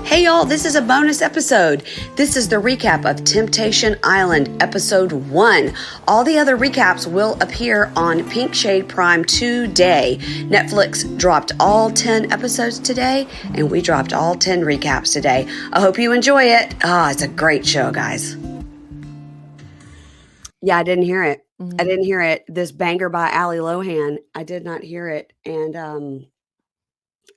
Hey y'all, this is a bonus episode. This is the recap of Temptation Island episode 1. All the other recaps will appear on Pink Shade Prime today. Netflix dropped all 10 episodes today, and we dropped all 10 recaps today. I hope you enjoy it. It's a great show, guys. Yeah, I didn't hear it. I didn't hear it. This banger by Ali Lohan, I did not hear it. And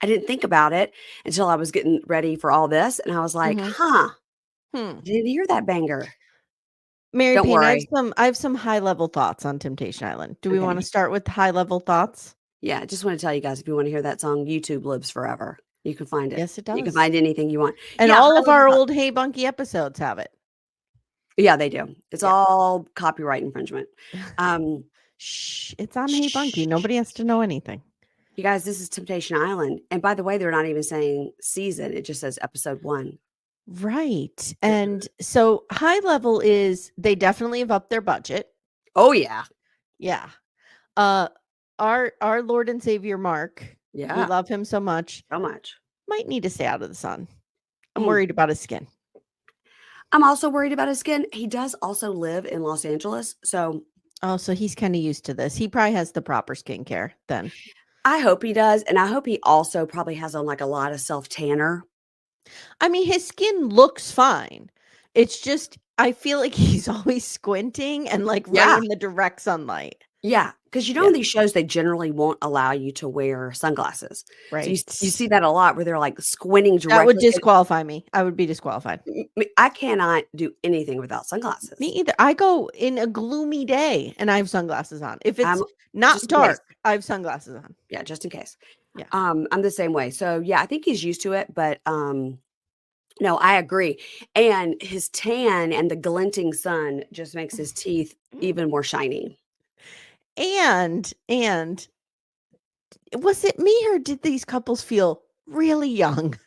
I didn't think about it until I was getting ready for all this, and I was like, didn't hear that banger. Mary Don't Payne, worry. I have some high-level thoughts on Temptation Island. Do we Okay. want to start with high-level thoughts? Yeah, I just want to tell you guys, if you want to hear that song, YouTube lives forever. You can find it. Yes, it You can does. find anything you want. And Yeah, all of our old Hey Bunky episodes have it. Yeah, they do. It's all copyright infringement. Shh, it's on Hey Bunky. Nobody has to know anything. You guys, this is Temptation Island. And by the way, they're not even saying season. It just says episode 1. Right. And so high level is they definitely have upped their budget. Oh, yeah. Yeah. Our Lord and Savior Mark. Yeah. We love him so much. So much. Might need to stay out of the sun. I'm worried about his skin. I'm also worried about his skin. He does also live in Los Angeles. So he's kind of used to this. He probably has the proper skincare then. I hope he does. And I hope he also probably has on like a lot of self-tanner. I mean, his skin looks fine. It's just, I feel like he's always squinting and like right in the direct sunlight. Yeah. Because in these shows, they generally won't allow you to wear sunglasses. Right. So you see that a lot where they're like squinting directly. That would disqualify me. I would be disqualified. I cannot do anything without sunglasses. Me either. I go in a gloomy day and I have sunglasses on. If it's not dark, I have sunglasses on. Yeah, just in case. Yeah. I'm the same way. So yeah, I think he's used to it, but no, I agree. And his tan and the glinting sun just makes his teeth even more shiny. And was it me or did these couples feel really young?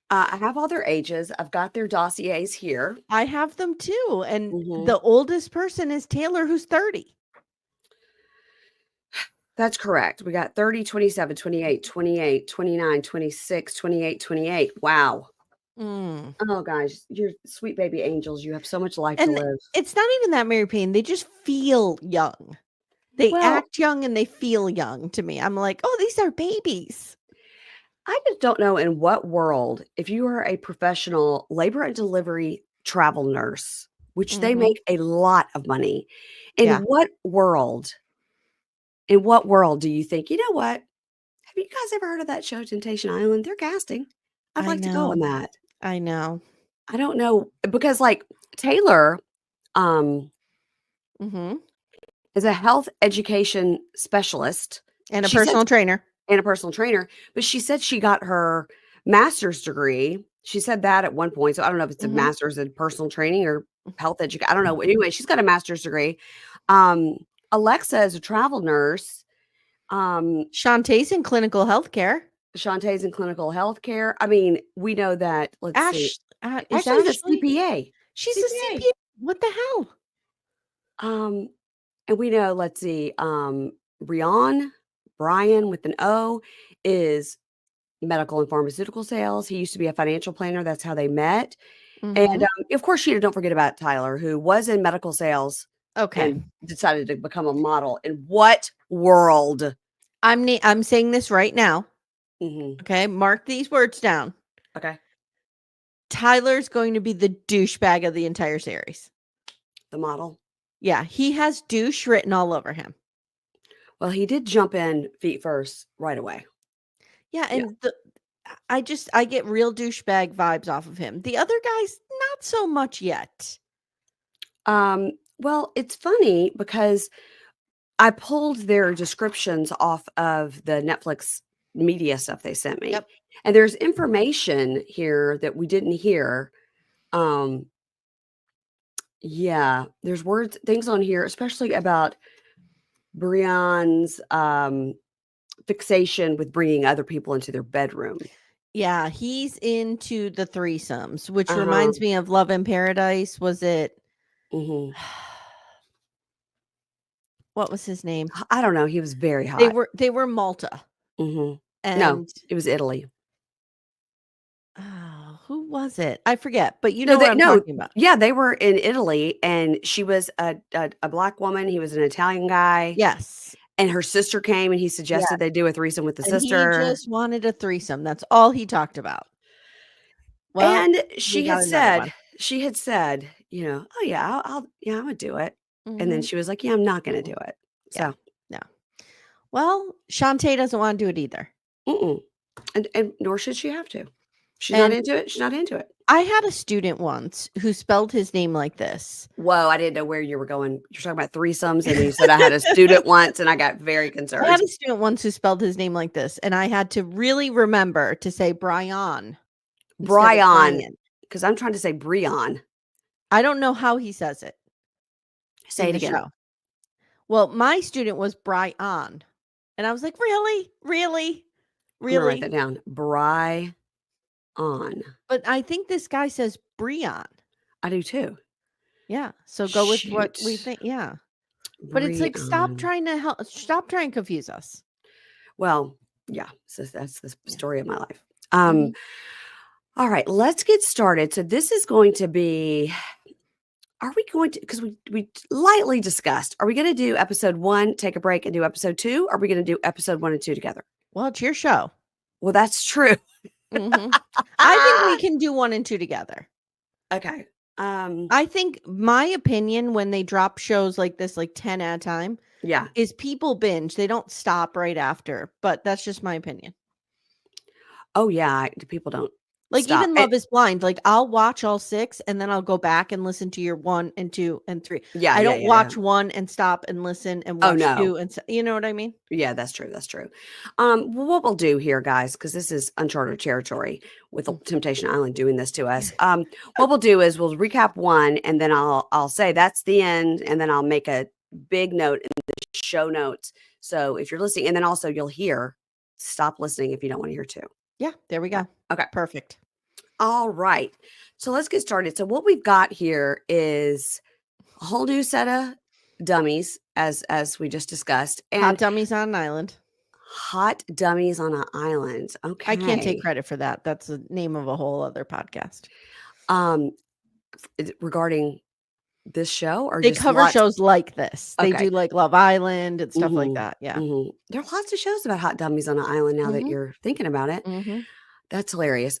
I have all their ages. I've got their dossiers here. I have them too. And the oldest person is Tayler, who's 30. That's correct. We got 30, 27, 28, 28, 29, 26, 28, 28. Wow. Oh, guys, you're sweet baby angels. You have so much life to live. It's not even that, Mary Payne. They just feel young. They act young and they feel young to me. I'm like, oh, these are babies. I just don't know in what world, if you are a professional labor and delivery travel nurse, which they make a lot of money, in what world do you think, you know what? Have you guys ever heard of that show, Temptation Island? They're casting. I'd like to go on that. I know. I don't know. Because like Tayler, is a health education specialist. And a personal trainer. But she said she got her master's degree. She said that at one point. So I don't know if it's a master's in personal training or health education. I don't know. Anyway, she's got a master's degree. Alexa is a travel nurse. Shantae's in clinical healthcare. I mean, we know that. Let's see. Ashley's a CPA. She's a CPA. What the hell? And we know, let's see, Brian with an O is medical and pharmaceutical sales. He used to be a financial planner. That's how they met. And of course, don't forget about Tayler, who was in medical sales. Okay. And decided to become a model. In what world? I'm saying this right now. Okay. Mark these words down. Okay. Tyler's going to be the douchebag of the entire series. The model. Yeah, he has douche written all over him. Well, he did jump in feet first right away. Yeah, and I get real douchebag vibes off of him. The other guys, not so much yet. Well, it's funny because I pulled their descriptions off of the Netflix media stuff they sent me. Yep. And there's information here that we didn't hear. Yeah, there's things on here, especially about Brian's fixation with bringing other people into their bedroom. Yeah, he's into the threesomes, which reminds me of Love in Paradise. Was it? What was his name? I don't know. He was very hot. They were Malta. No, it was Italy. was it? I forget, but you know what I'm talking about. Yeah, they were in Italy, and she was a Black woman, he was an Italian guy. Yes. And her sister came, and he Yeah. suggested they do a threesome with the And he sister. just wanted a threesome. That's all he talked about. Well, And we got another one. she had said, "Oh, yeah, yeah, I'm gonna do it." And then Mhm. she was like, "Yeah, I'm not gonna do it." Yeah. So, No. Well, Shantae doesn't wanna do it either. mm-mm. And nor should she have to. She's not And into it, she's not into it. I had a student once who spelled his name like this. Whoa, I didn't know where you were going. You're talking about threesomes, and then you said I had a student once, and I got very I concerned. had a student once who spelled his name like this, and I had to really remember to say Brian instead of Brian, Brian. because I'm trying to say Brian. I don't know how he says it Say in it the again. show. Well, my student was Brian, and I was like, "Really? Really? I'm gonna write Really?" that down. Brian. But I think this guy says Brian. I do too. Yeah, so go with what we Shoot. think, yeah. But it's like, stop trying to confuse us. Well, yeah, so that's the story of my life. Mhm. All right, let's get started. So this is going to be are we going to because we lightly discussed, are we gonna do episode 1, take a break, and do episode 2? Or are we gonna do episode 1 and 2 together? Well, it's your show. Well, that's true. Mhm. I think we can do 1 and 2 together. Okay. I think my opinion when they drop shows like this, like 10 at a time, Yeah. is people binge. They don't stop right after, but that's just my opinion. Oh, yeah, people don't Like, stop. even Love is Blind, like, I'll watch all 6, and then I'll go back and listen to your 1 and 2 and 3. Yeah, I don't yeah. watch 1 and stop and listen and Oh, watch no. 2 and you know what I mean? Yeah, that's true, that's true. Well, what we'll do here, guys, because this is uncharted territory with Temptation Island doing this to us. What we'll do is we'll recap 1, and then I'll say that's the end, and then I'll make a big note in the show notes. So if you're listening, and then also you'll hear, stop listening if you don't want to hear 2. Yeah, there we go. Okay. Perfect. All right. So let's get started. So what we've got here is a whole new set of dummies, as we just discussed. And Hot dummies on an island. Hot dummies on an island. Okay. I can't take credit for that. That's the name of a whole other podcast. Regarding this show, or they cover shows like this. They do like Love Island and stuff like that. Yeah. There are lots of shows about hot dummies on an island now that you're thinking about it. That's hilarious.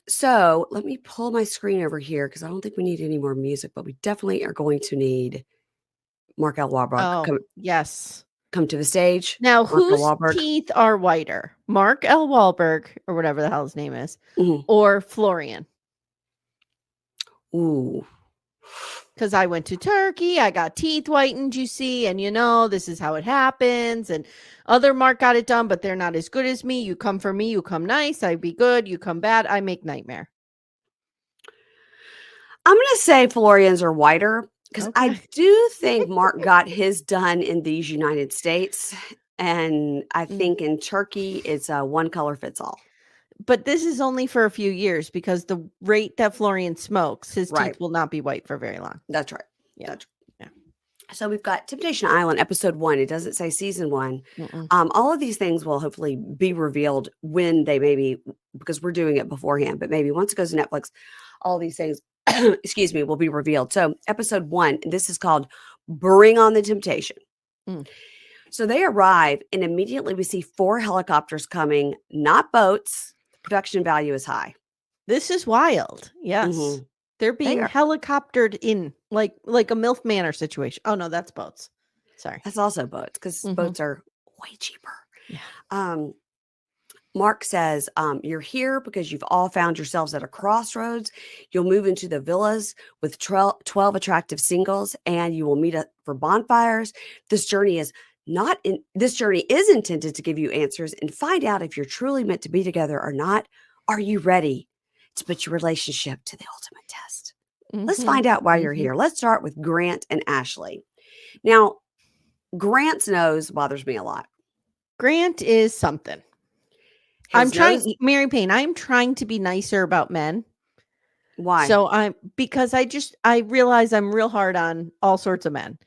So let me pull my screen over here because I don't think we need any more music, but we definitely are going to need Mark L. Walberg. Oh, yes. Come to the stage. Now, whose teeth are whiter? Mark L. Walberg, or whatever the hell his name is, or Florian? Ooh. Because I went to Turkey, I got teeth whitened, you see, and this is how it happens. And other Mark got it done, but they're not as good as me. You come for me, you come nice, I be good, you come bad, I make nightmare. I'm going to say Florians are whiter because I do think Mark got his done in these United States. And I think in Turkey, it's a one color fits all. But this is only for a few years because the rate that Florian smokes, his teeth will not be white for very long. That's right. Yeah. Yeah. So we've got Temptation Island, episode 1. It doesn't say season 1. All of these things will hopefully be revealed when they maybe, because we're doing it beforehand, but maybe once it goes to Netflix, all these things, excuse me, will be revealed. So episode 1, this is called Bring on the Temptation. So they arrive, and immediately we see 4 helicopters coming, not boats. Production value is high. This is wild. Yes. They're being helicoptered in like a MILF Manor situation. Oh no, that's boats. Sorry. That's also boats because boats are way cheaper. Yeah. Mark says, you're here because you've all found yourselves at a crossroads. You'll move into the villas with 12 attractive singles, and you will meet up for bonfires. This journey is intended to give you answers and find out if you're truly meant to be together or not. Are you ready to put your relationship to the ultimate test? Let's find out why you're here. Let's start with Grant and Ashley. Now, Grant's nose bothers me a lot. Grant is something. Mary Payne, I'm trying to be nicer about men. Why? So because I realize I'm real hard on all sorts of men.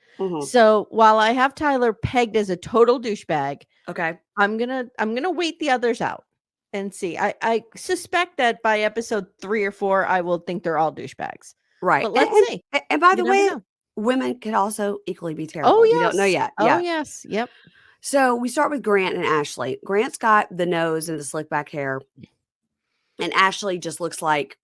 So while I have Tayler pegged as a total douchebag, okay, I'm gonna wait the others out. and see. I suspect that by episode 3 or 4, I will think they're all douchebags. Right. But let's see. And by You the never way, know. women could also equally be Oh, terrible. We don't know yes. yet. Oh, Yeah. yes. Yep. So we start with Grant and Ashley. Grant's got the nose and the slick back hair, and Ashley just looks like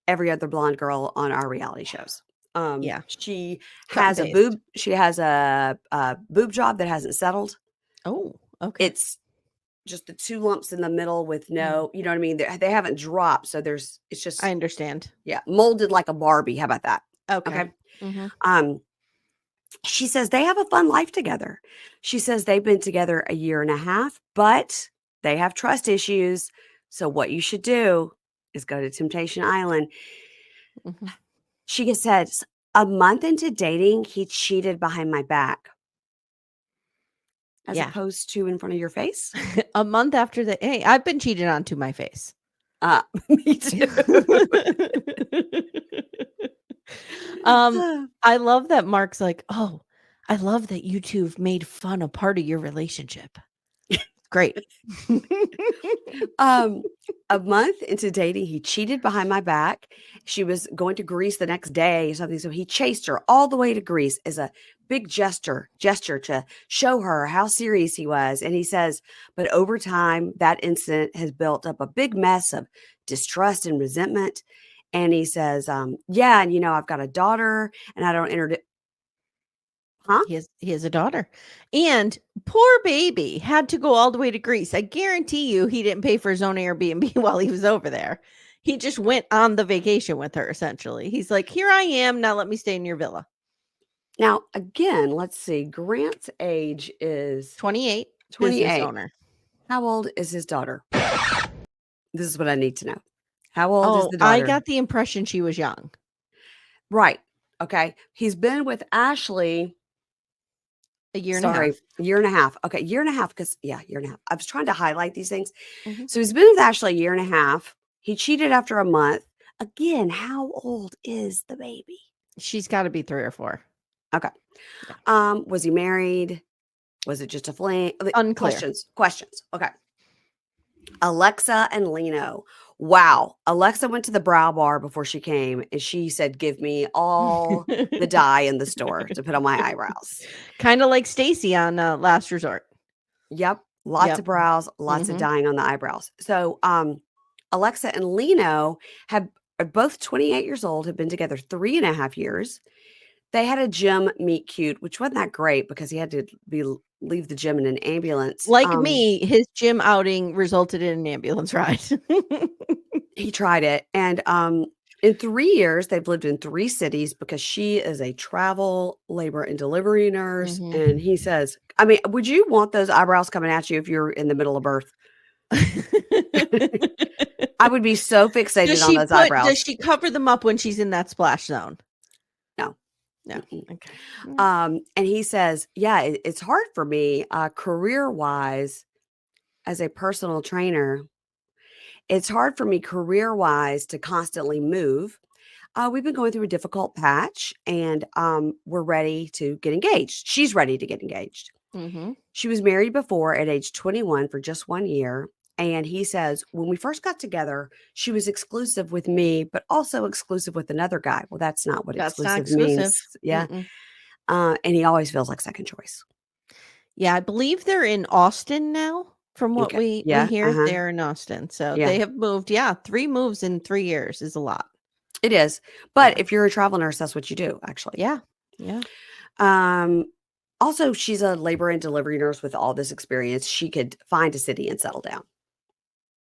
every other blonde girl on our reality shows. Yeah. She Cut and has a paste. boob. She has a boob job that hasn't settled. Oh, okay. It's just the 2 lumps in the middle with no, you know what I mean? They haven't dropped, so it's just, I understand. yeah, molded like a Barbie. How about that? Okay. Okay. She says they have a fun life together. She says they've been together a year and a half, but they have trust issues. So what you should do is go to Temptation Island. She says, a month into dating, he cheated behind my back. As opposed to in front of your face? A month after that. Hey, I've been cheated on to my face. Me too. I love that Mark's like, oh, I love that you two have made fun a part of your relationship. Great. A month into dating, he cheated behind my back. She was going to Greece the next day or something. So he chased her all the way to Greece as a big gesture to show her how serious he was. And he says, but over time, that incident has built up a big mess of distrust and resentment. And he says, yeah, and I've got a daughter and I don't introduce. Huh? He has a daughter. And poor baby had to go all the way to Greece. I guarantee you he didn't pay for his own Airbnb while he was over there. He just went on the vacation with her, essentially. He's like, here I am. Now let me stay in your villa. Now, again, let's see. Grant's age is 28. 28. Business owner. How old is his daughter? This is what I need to know. How old is the daughter? I got the impression she was young. Right. Okay. He's been with Ashley a year and a half. Year and a half. Okay. Year and a half. Year and a half. I was trying to highlight these things. So he's been with Ashley a year and a half. He cheated after a month. Again, how old is the baby? She's got to be 3 or 4. Okay. Yeah. Was he married? Was it just a fling? Unclear. Questions. Okay. Alexa and Lino. Wow. Alexa went to the brow bar before she came and she said, give me all the dye in the store to put on my eyebrows. Kind of like Stacy on Last Resort. Yep. Lots of brows, lots of dyeing on the eyebrows. So Alexa and Lino are both 28 years old, have been together 3.5 years. They had a gym meet cute, which wasn't that great because he had to leave the gym in an ambulance. Like me, his gym outing resulted in an ambulance ride. He tried it. And in 3 years, they've lived in 3 cities because she is a travel labor and delivery nurse. And he says, I mean, would you want those eyebrows coming at you if you're in the middle of birth? I would be so fixated on those eyebrows. Does she cover them up when she's in that splash zone? No. Okay. And he says, yeah, it's hard for me career-wise as a personal trainer. It's hard for me career-wise to constantly move. We've been going through a difficult patch and we're ready to get engaged. She's ready to get engaged. She was married before at age 21 for just 1 year. And he says, when we first got together, she was exclusive with me, but also exclusive with another guy. Well, that's not what exclusive means. Yeah. And he always feels like second choice. Yeah. I believe they're in Austin now. From what we hear, they're in Austin. So they have moved. Yeah. 3 moves in 3 years is a lot. It is. But if you're a travel nurse, that's what you do, actually. Yeah. Yeah. Also, she's a labor and delivery nurse with all this experience. She could find a city and settle down.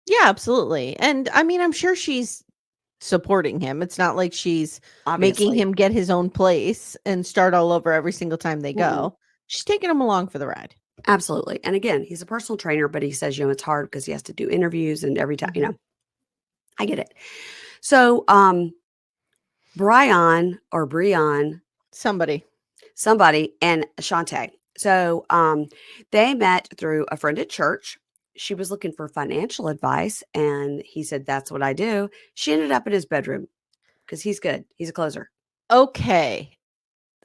Yeah, absolutely. And I mean, I'm sure she's supporting him. It's not like she's making him get his own place and start all over every single time they go. She's taking him along for the ride. Absolutely. And again, he's a personal trainer, but he says, it's hard because he has to do interviews and every time, I get it. So, Brian, somebody and Shantae. So, they met through a friend at church. She was looking for financial advice and he said, that's what I do. She ended up in his bedroom because he's good. He's a closer. Okay.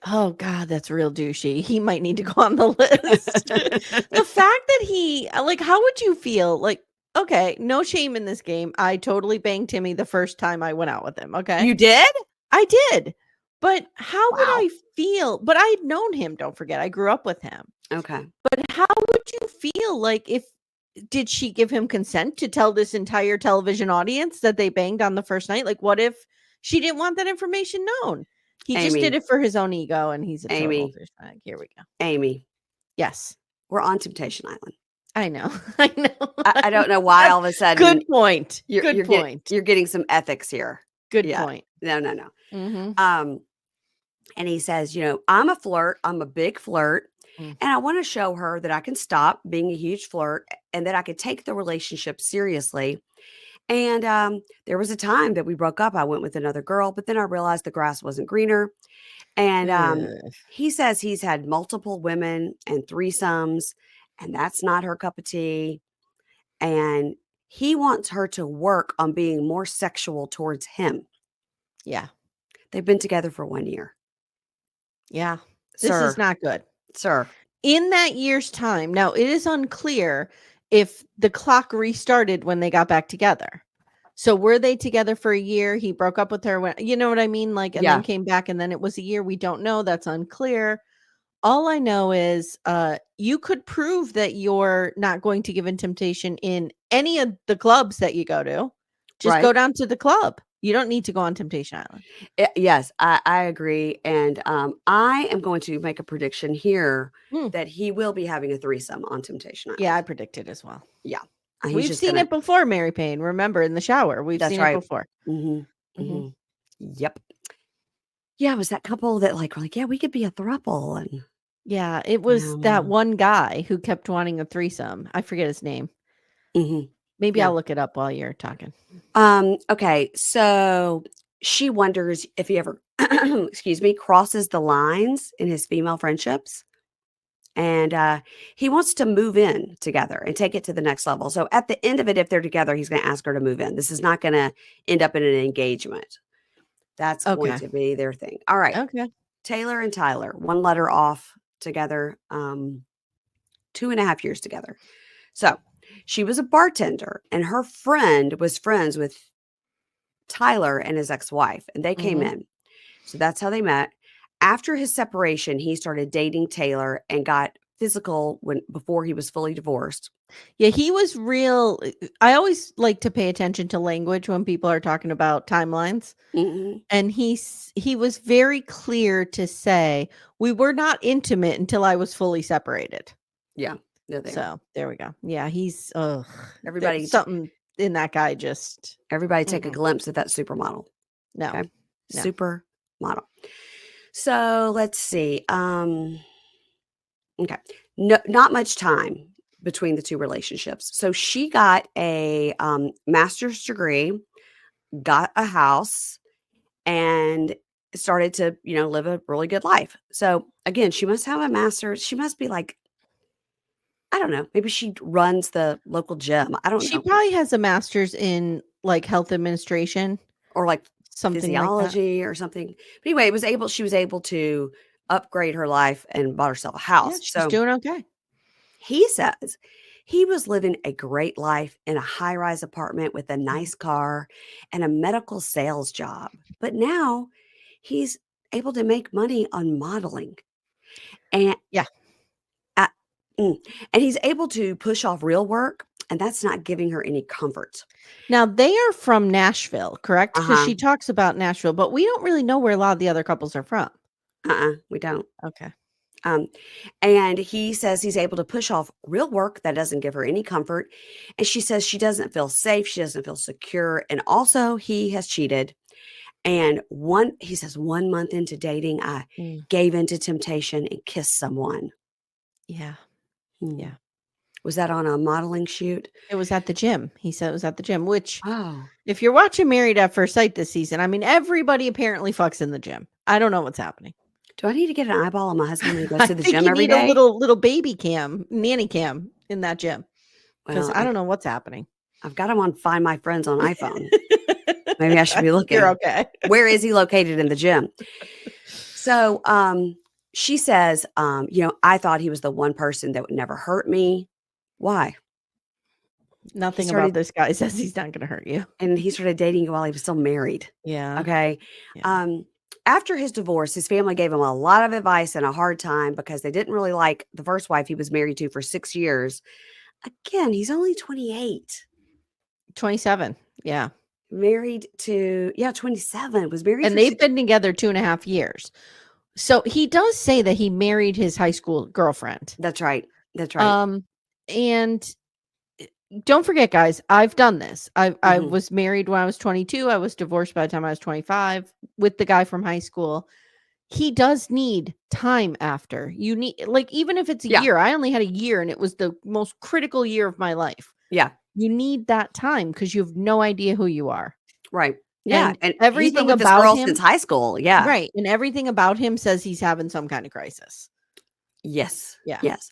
Oh God, that's real douchey. He might need to go on the list. The fact that how would you feel? Like, okay, no shame in this game. I totally banged Timmy the first time I went out with him, okay? You did? I did. But how would Wow. I feel? But I'd known him, don't forget. I grew up with him. Okay. But how would you feel like if did she give him consent to tell this entire television audience that they banged on the first night? Like, what if she didn't want that information known? He just did Amy. it for his own ego, and he's a total Amy. douchebag. Here we go. Amy. Yes. We're on Temptation Island. I know. I know. I don't know why all of a sudden. Good point. Good point. You're getting some ethics here. Good point. No. And he says, I'm a flirt. I'm a big flirt. And I want to show her that I can stop being a huge flirt and that I could take the relationship seriously. And there was a time that we broke up. I went with another girl, but then I realized the grass wasn't greener. And he says he's had multiple women and threesomes, and that's not her cup of tea. And he wants her to work on being more sexual towards him. Yeah. They've been together for 1 year. Yeah. This is not good. Sir. In that year's time, now it is unclear if the clock restarted when they got back together. So were they together for a year? He broke up with her when, you know what I mean? Like, and then came back and then it was a year. We don't know. That's unclear. All I know is you could prove that you're not going to give in temptation in any of the clubs that you go to. Just go down to the club. You don't need to go on Temptation Island. Yes, I agree. And I am going to make a prediction here that he will be having a threesome on Temptation Island. Yeah, I predicted as well. Yeah. We've seen it before, Mary Payne. Remember, in the shower. We've seen it before. Yep. Yeah, it was that couple that were like, yeah, we could be a throuple. And yeah, it was that one guy who kept wanting a threesome. I forget his name. Maybe I'll look it up while you're talking. Okay, so she wonders if he ever, crosses the lines in his female friendships. And he wants to move in together and take it to the next level. So at the end of it, if they're together, he's going to ask her to move in. This is not going to end up in an engagement. That's going to be their thing. All right. Okay. Tayler and Tayler, 1 letter off together, 2.5 years together. So she was a bartender and her friend was friends with Tayler and his ex-wife, and they came in. So that's how they met. After his separation, he started dating Tayler and got physical before he was fully divorced. Yeah, he was real. I always like to pay attention to language when people are talking about timelines. And he was very clear to say, we were not intimate until I was fully separated. Yeah. There we go. Yeah, he's everybody something in that guy. Just everybody take a glimpse at that supermodel. No. Okay? No. Supermodel. So let's see. Okay. No, not much time between the two relationships. So she got a master's degree, got a house, and started to, live a really good life. So again, she must have a master's. She must be like, I don't know. Maybe she runs the local gym. I don't know. She probably has a master's in like health administration or like something physiology like or something. But anyway, she was able to upgrade her life and bought herself a house. Yeah, she's doing okay. He says he was living a great life in a high-rise apartment with a nice car and a medical sales job. But now he's able to make money on modeling. And and he's able to push off real work, and that's not giving her any comfort. Now, they are from Nashville, correct? Because she talks about Nashville, but we don't really know where a lot of the other couples are from. We don't. Okay. And he says he's able to push off real work that doesn't give her any comfort. And she says she doesn't feel safe. She doesn't feel secure. And also he has cheated. And he says 1 month into dating, I gave into temptation and kissed someone. Yeah. Yeah. Was that on a modeling shoot? It was at the gym. He said it was at the gym, which if you're watching Married at First Sight this season, I mean, everybody apparently fucks in the gym. I don't know what's happening. Do I need to get an eyeball on my husband when he goes to the gym every day? You need a little baby cam, nanny cam in that gym. Because I don't know what's happening. I've got him on Find My Friends on iPhone. Maybe I should be looking. You're okay. Where is he located in the gym? So she says, I thought he was the one person that would never hurt me. Why? Nothing about this guy says he's not going to hurt you. And he started dating while he was still married. Yeah. Okay. Yeah. After his divorce, his family gave him a lot of advice and a hard time because they didn't really like the first wife he was married to for 6 years. Again, he's only 28. 27. Yeah. Married to, 27. Was married and they've been together 2.5 years. So he does say that he married his high school girlfriend. That's right. That's right. And don't forget, guys, I've done this. I was married when I was 22. I was divorced by the time I was 25 with the guy from high school. He does need time after. You need, like, even if it's a year. I only had a year and it was the most critical year of my life. Yeah. You need that time because you have no idea who you are. Right. Yeah. And everything with about this girl him since high school. Yeah. Right. And everything about him says he's having some kind of crisis. Yes. Yeah. Yes.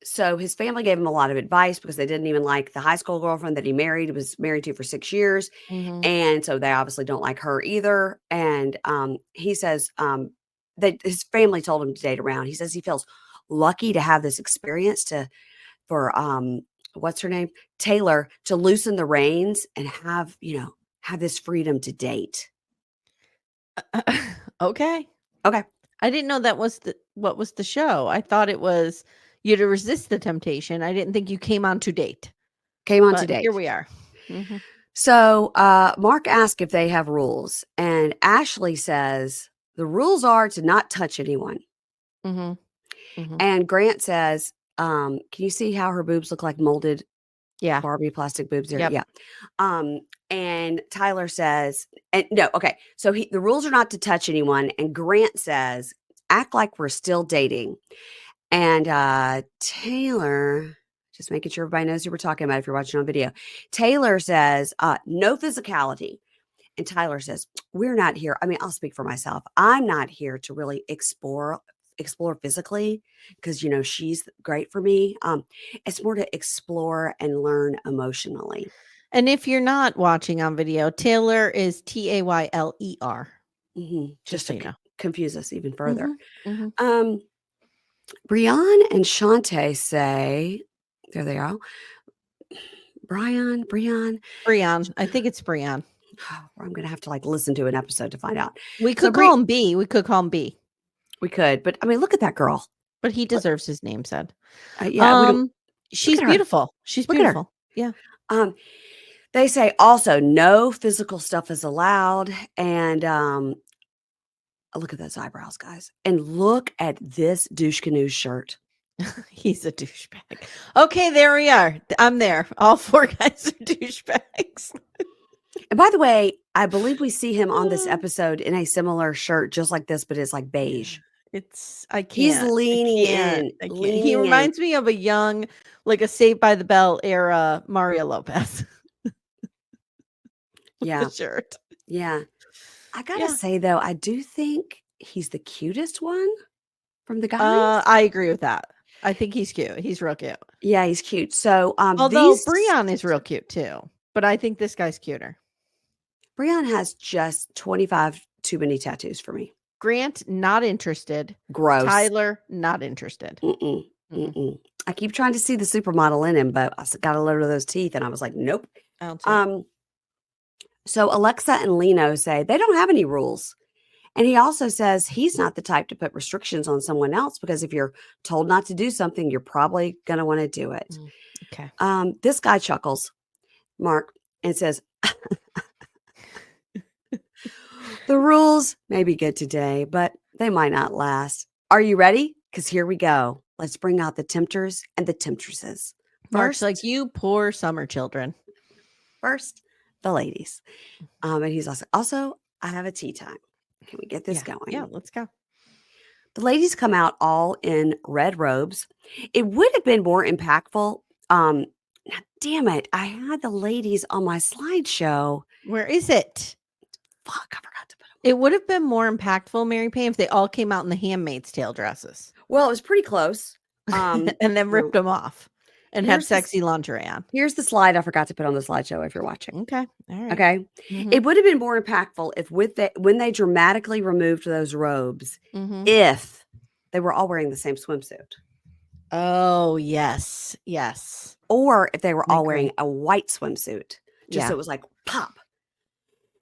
So his family gave him a lot of advice because they didn't even like the high school girlfriend that he was married to for 6 years. And so they obviously don't like her either. And he says that his family told him to date around. He says he feels lucky to have this experience for what's her name? Tayler, to loosen the reins and have this freedom to date. Okay. Okay. I didn't know that was what was the show. I thought it was you to resist the temptation. I didn't think you came on to date. Here we are. So Mark asked if they have rules, and Ashley says the rules are to not touch anyone. And Grant says, can you see how her boobs look like molded Barbie plastic boobs there? Yep. Yeah. And Tayler says, so the rules are not to touch anyone. And Grant says, act like we're still dating. And Tayler, just making sure everybody knows who we're talking about if you're watching on video. Tayler says, no physicality. And Tayler says, we're not here. I mean, I'll speak for myself. I'm not here to really explore physically because she's great for me. It's more to explore and learn emotionally. And if you're not watching on video, Tayler is Tayler. Just so to confuse us even further. Brian and Shantae say, there they are. Brian. I think it's Brian. I'm going to have to listen to an episode to find out. We could call him B. We could call him B. We could, but I mean, look at that girl. But he deserves his name said. She's beautiful. She's beautiful. Yeah. They say also no physical stuff is allowed. And look at those eyebrows, guys. And look at this douche canoe shirt. He's a douchebag. Okay, there we are. I'm there. All 4 guys are douchebags. And by the way, I believe we see him on this episode in a similar shirt just like this, but it's like beige. I can't. He's leaning in. He reminds me of a young, like a Saved by the Bell era Mario Lopez. Yeah. Shirt. Yeah. I gotta say though, I do think he's the cutest one from the guys. I agree with that. I think he's cute. He's real cute. Yeah, he's cute. So although Brian is real cute too, but I think this guy's cuter. Brian has just 25 too many tattoos for me. Grant, not interested. Gross. Tayler, not interested. I keep trying to see the supermodel in him, but I got a load of those teeth, and I was like, nope. So Alexa and Lino say they don't have any rules. And he also says he's not the type to put restrictions on someone else because if you're told not to do something, you're probably going to want to do it. Okay. This guy chuckles, Mark, and says, the rules may be good today, but they might not last. Are you ready? Because here we go. Let's bring out the tempters and the temptresses. Mark's like, you poor summer children. First, the ladies. And he's also, I have a tea time. Can we get this going? Yeah, let's go. The ladies come out all in red robes. It would have been more impactful. Now, damn it. I had the ladies on my slideshow. Where is it? Fuck, I forgot to put them. It would have been more impactful, Mary Payne, if they all came out in the Handmaid's Tale dresses. Well, it was pretty close. And then ripped them off and had sexy lingerie on. Here's the slide I forgot to put on the slideshow if you're watching. Okay. All right. Okay. It would have been more impactful if when they dramatically removed those robes, if they were all wearing the same swimsuit. Oh, yes. Yes. Or if they were I all agree. wearing a white swimsuit, just so Yeah. it was like pop.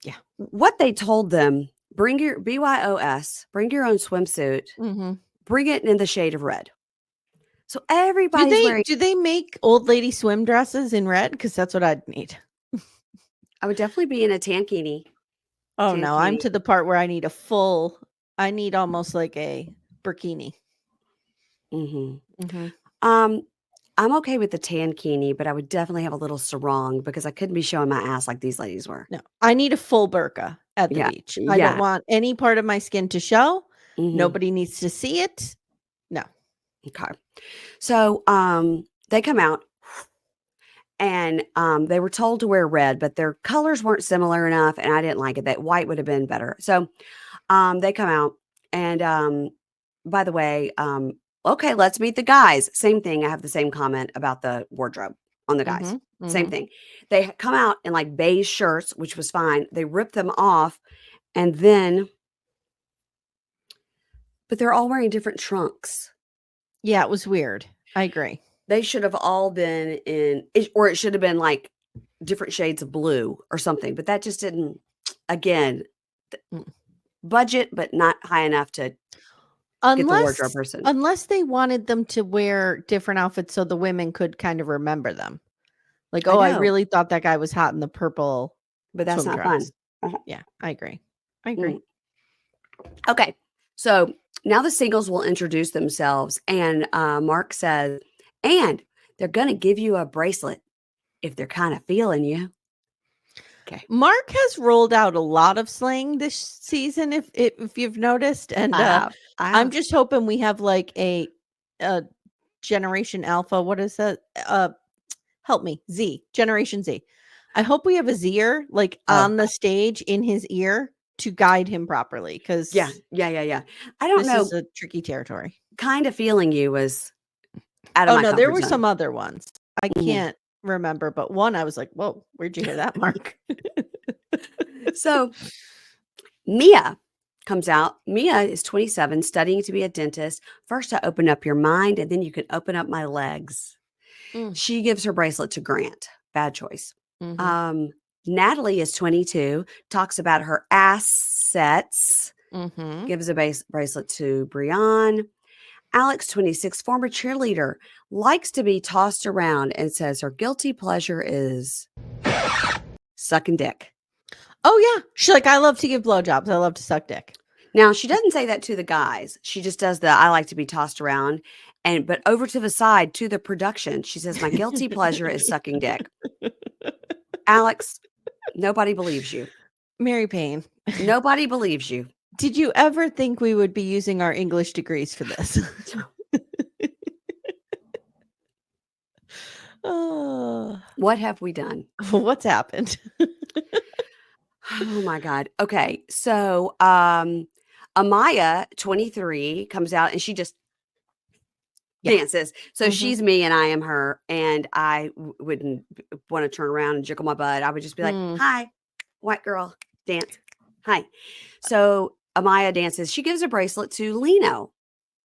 Yeah. What they told them, bring your BYOS, bring your own swimsuit, Mhm. bring it in the shade of red. So everybody's wearing. Do they make old lady swim dresses in red? Because that's what I'd need. I would definitely be in a tankini. Oh, no, I'm Tankini. to the part where I need almost like a burkini. Mhm. Mhm. Um, I'm okay with the tankini, but I would definitely have a little sarong because I couldn't be showing my ass like these ladies were. No, I need a full burqa at the Yeah. beach. I don't Yeah. want any part of my skin to show. Mhm. Nobody needs to see it. No. Okay. So, they come out and, they were told to wear red, but their colors weren't similar enough, and I didn't like it. That white would have been better. So, they come out and, by the way, okay, let's meet the guys. Same thing. I have the same comment about the wardrobe on the guys. Mhm. Same Mhm. thing. They come out in like beige shirts, which was fine. They rip them off and then, but they're all wearing different trunks. Yeah, it was weird. I agree. They should have all been in, or it should have been like different shades of blue or something, but that just didn't, again, Mm. budget, but not high enough to get the wardrobe person. Unless they wanted them to wear different outfits so the women could kind of remember them. Like, I "Oh, I know, really thought that guy was hot in the purple but that's swim not fun. trunks." Uh-huh. Yeah, I agree. I Mm. agree. Okay. So now the singles will introduce themselves, and Mark says, and they're going to give you a bracelet if they're kind of feeling you. Okay. Mark has rolled out a lot of slang this season, if you've noticed, and, I have. I I'm have. just hoping we have, like, a Generation Alpha, what is that? Help me, Z, Generation Z. I hope we have a Zer, like, Oh, on the stage in his ear to guide him properly, yeah. because Yeah. Yeah. Yeah. I don't this is know. a tricky territory. Kind of feeling you was out of Oh, my no, there comfort were zone. some other ones. I Mhm. can't remember, but one I was like, "Whoa, where'd you hear that, Mark?" So Mia comes out. Mia is 27, studying to be a dentist. First, I open up your mind, and then you can open up my legs. Mm, She gives her bracelet to Grant. Bad choice. mhm, Um, Natalie is 22, talks about her assets, mhm. gives a bracelet to Brian. Alex, 26, former cheerleader, likes to be tossed around and says her guilty pleasure is sucking dick. Oh, yeah. She's like, "I love to give blowjobs. I love to suck dick." Now, she doesn't say that to the guys. She just does the I like to be tossed around. But over to the side to the production, she says, my guilty pleasure is sucking dick. Alex, nobody believes you. Mary Payne, Nobody believes you. did you ever think we would be using our English degrees for this? Oh, What have we done? what's happened? Oh my God. Okay. So Amaya, 23, comes out and she just Yeah. dances. So Mhm. she's me and I am her. And I wouldn't want to turn around and jiggle my butt. I would just be like, Mm. hi, white girl, dance. Hi. So Amaya dances. She gives a bracelet to Lino.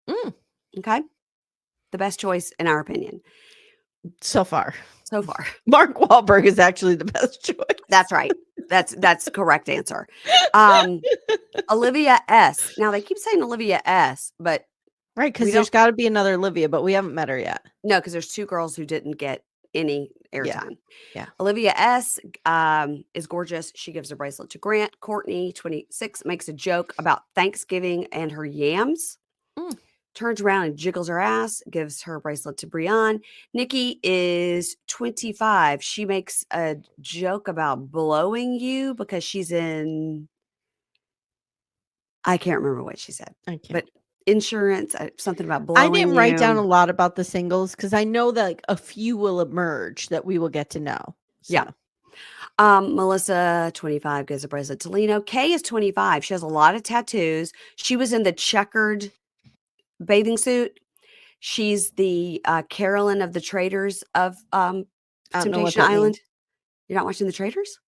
Mm. Okay. The best choice, in our opinion, So far. so far. Mark Walberg is actually the best choice. That's right. That's correct answer. Um, Olivia S. Now they keep saying Olivia S, but Right, we because don't there's gotta be another Olivia, but we haven't met her yet. know because there's two girls who didn't get any Yeah. airtime. Yeah. Olivia S. Is gorgeous. She gives a bracelet to Grant. Courtney, 26, makes a joke about Thanksgiving and her yams. Mm. Turns around and jiggles her ass, gives her bracelet to Brian. Nikki is 25. She makes a joke about blowing you because she's in, I can't remember what she said, I can't. but insurance, something about I blowing didn't write down a you. lot about the singles because I know that, like, a few will emerge that we will get to know. So, Yeah. Melissa, 25, gives a bracelet to Lino. Kay is 25. She has a lot of tattoos. She was in the checkered bathing suit. She's the Carolyn of the Traders of I don't know what Temptation that means. Island. You're not watching the Traders?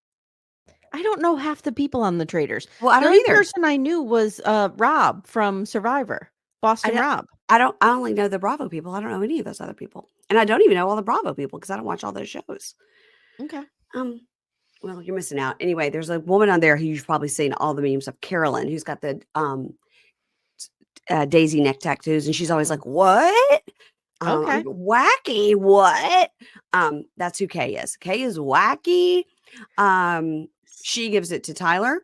I don't know half the people on the Traders. Well, I The don't only either. person I knew was, Rob from Survivor, I Boston don't Rob. I only know the Bravo people. I don't know any of those other people. And I don't even know all the Bravo people because I don't watch all those shows. Okay. Well, you're missing out. Anyway, there's a woman on there who you've probably seen all the memes of, Carolyn, who's got the daisy neck tattoos, and she's always like, "What? Okay. Wacky? What?" That's who Kay is. Kay is wacky. She gives it to Tayler.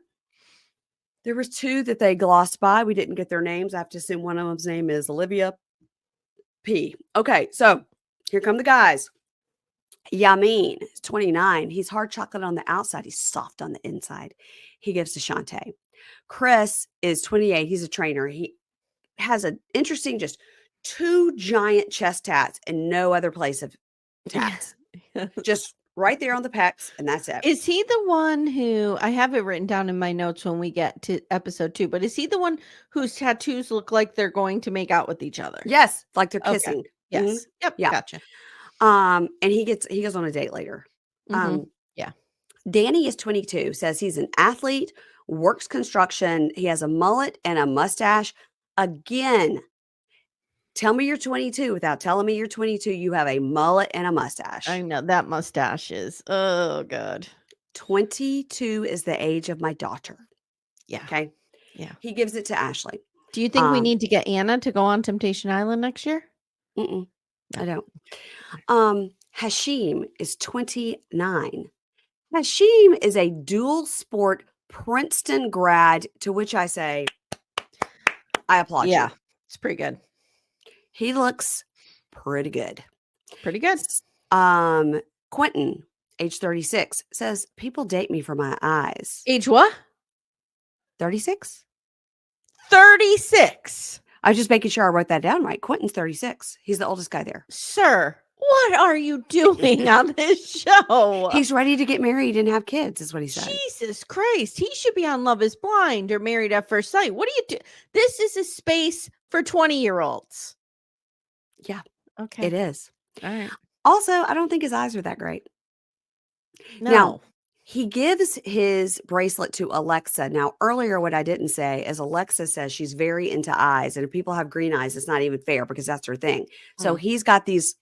There was 2 that they glossed by. We didn't get their names. I have to assume one of them's name is Olivia P. Okay, so here come the guys. Yamin is 29. He's hard chocolate on the outside. He's soft on the inside. He gives to Shantae. Chris is 28. He's a trainer. He has an interesting, just 2 giant chest tats and no other place of tats. Just right there on the pecs, and that's it. Is he the one who, I have it written down in my notes when we get to episode 2, but is he the one whose tattoos look like they're going to make out with each other? Yes, like they're Okay. kissing. Yes. Mhm. Yep. Yeah. Gotcha. And he goes on a date later. Yeah. Danny is 22, says he's an athlete, works construction. He has a mullet and a mustache. Again, tell me you're 22 without telling me you're 22. You have a mullet and a mustache. I know that mustache is, oh God. 22 is the age of my daughter. Yeah. Okay. Yeah. He gives it to Ashley. Do you think we need to get Anna to go on Temptation Island next year? No. I don't. Hashim is 29. Hashim is a dual sport Princeton grad, to which I say, I applaud you. Yeah. It's pretty good. He looks pretty good. Pretty good. Quentin, age 36, says, people date me for my eyes. Age what? 36? 36. I was just making sure I wrote that down right. Quentin's 36. He's the oldest guy there. Sir, what are you doing on this show? He's ready to get married and have kids, is what he said. Jesus Christ. He should be on Love is Blind or Married at First Sight. What do you do? This is a space for 20-year-olds. Yeah. Okay. It is. All right. Also, I don't think his eyes are that great. No. Now, he gives his bracelet to Alexa. Now, earlier, what I didn't say is Alexa says she's very into eyes. And if people have green eyes, it's not even fair because that's her thing. So he's got these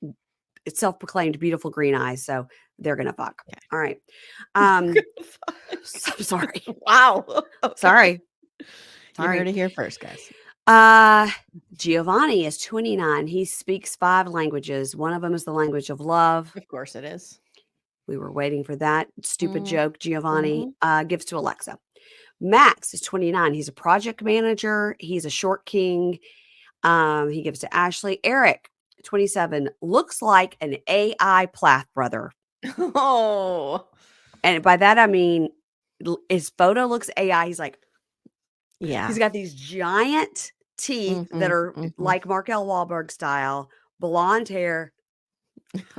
self-proclaimed beautiful green eyes. So they're going to fuck. Okay. All right. So sorry. Wow. Sorry. You heard it here first, guys. Giovanni is 29. He speaks 5 languages. One of them is the language of love. Of course it is. We were waiting for that stupid joke. Giovanni gives to Alexa. Max is 29. He's a project manager. He's a short king. He gives to Ashley. Eric, 27, looks like an AI Plath brother. Oh. And by that, I mean, his photo looks AI. He's like, yeah. He's got these giant teeth that are like Markel Walberg style, blonde hair.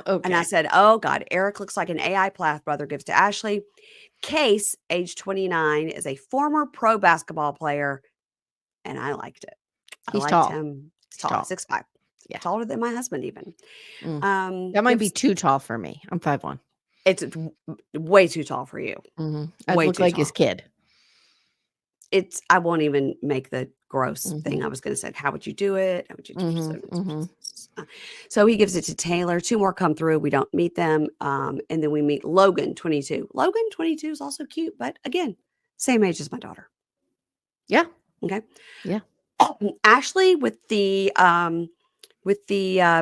Okay. And I said, oh, God, Eric looks like an AI Plath brother, gives to Ashley. Case, age 29, is a former pro basketball player, and I liked it. He's tall. Him. He's tall, 6'5". Yeah. Taller than my husband even. That might be too tall for me. I'm 5'1". It's way too tall for you. I look like his kid. I won't even make the gross thing I was going to say. How would you do it? How would you do it? So he gives it to Tayler. 2 more come through. We don't meet them. And then we meet Logan, 22. Logan, 22 is also cute, but again, same age as my daughter. Yeah. Okay. Yeah. Ashley with the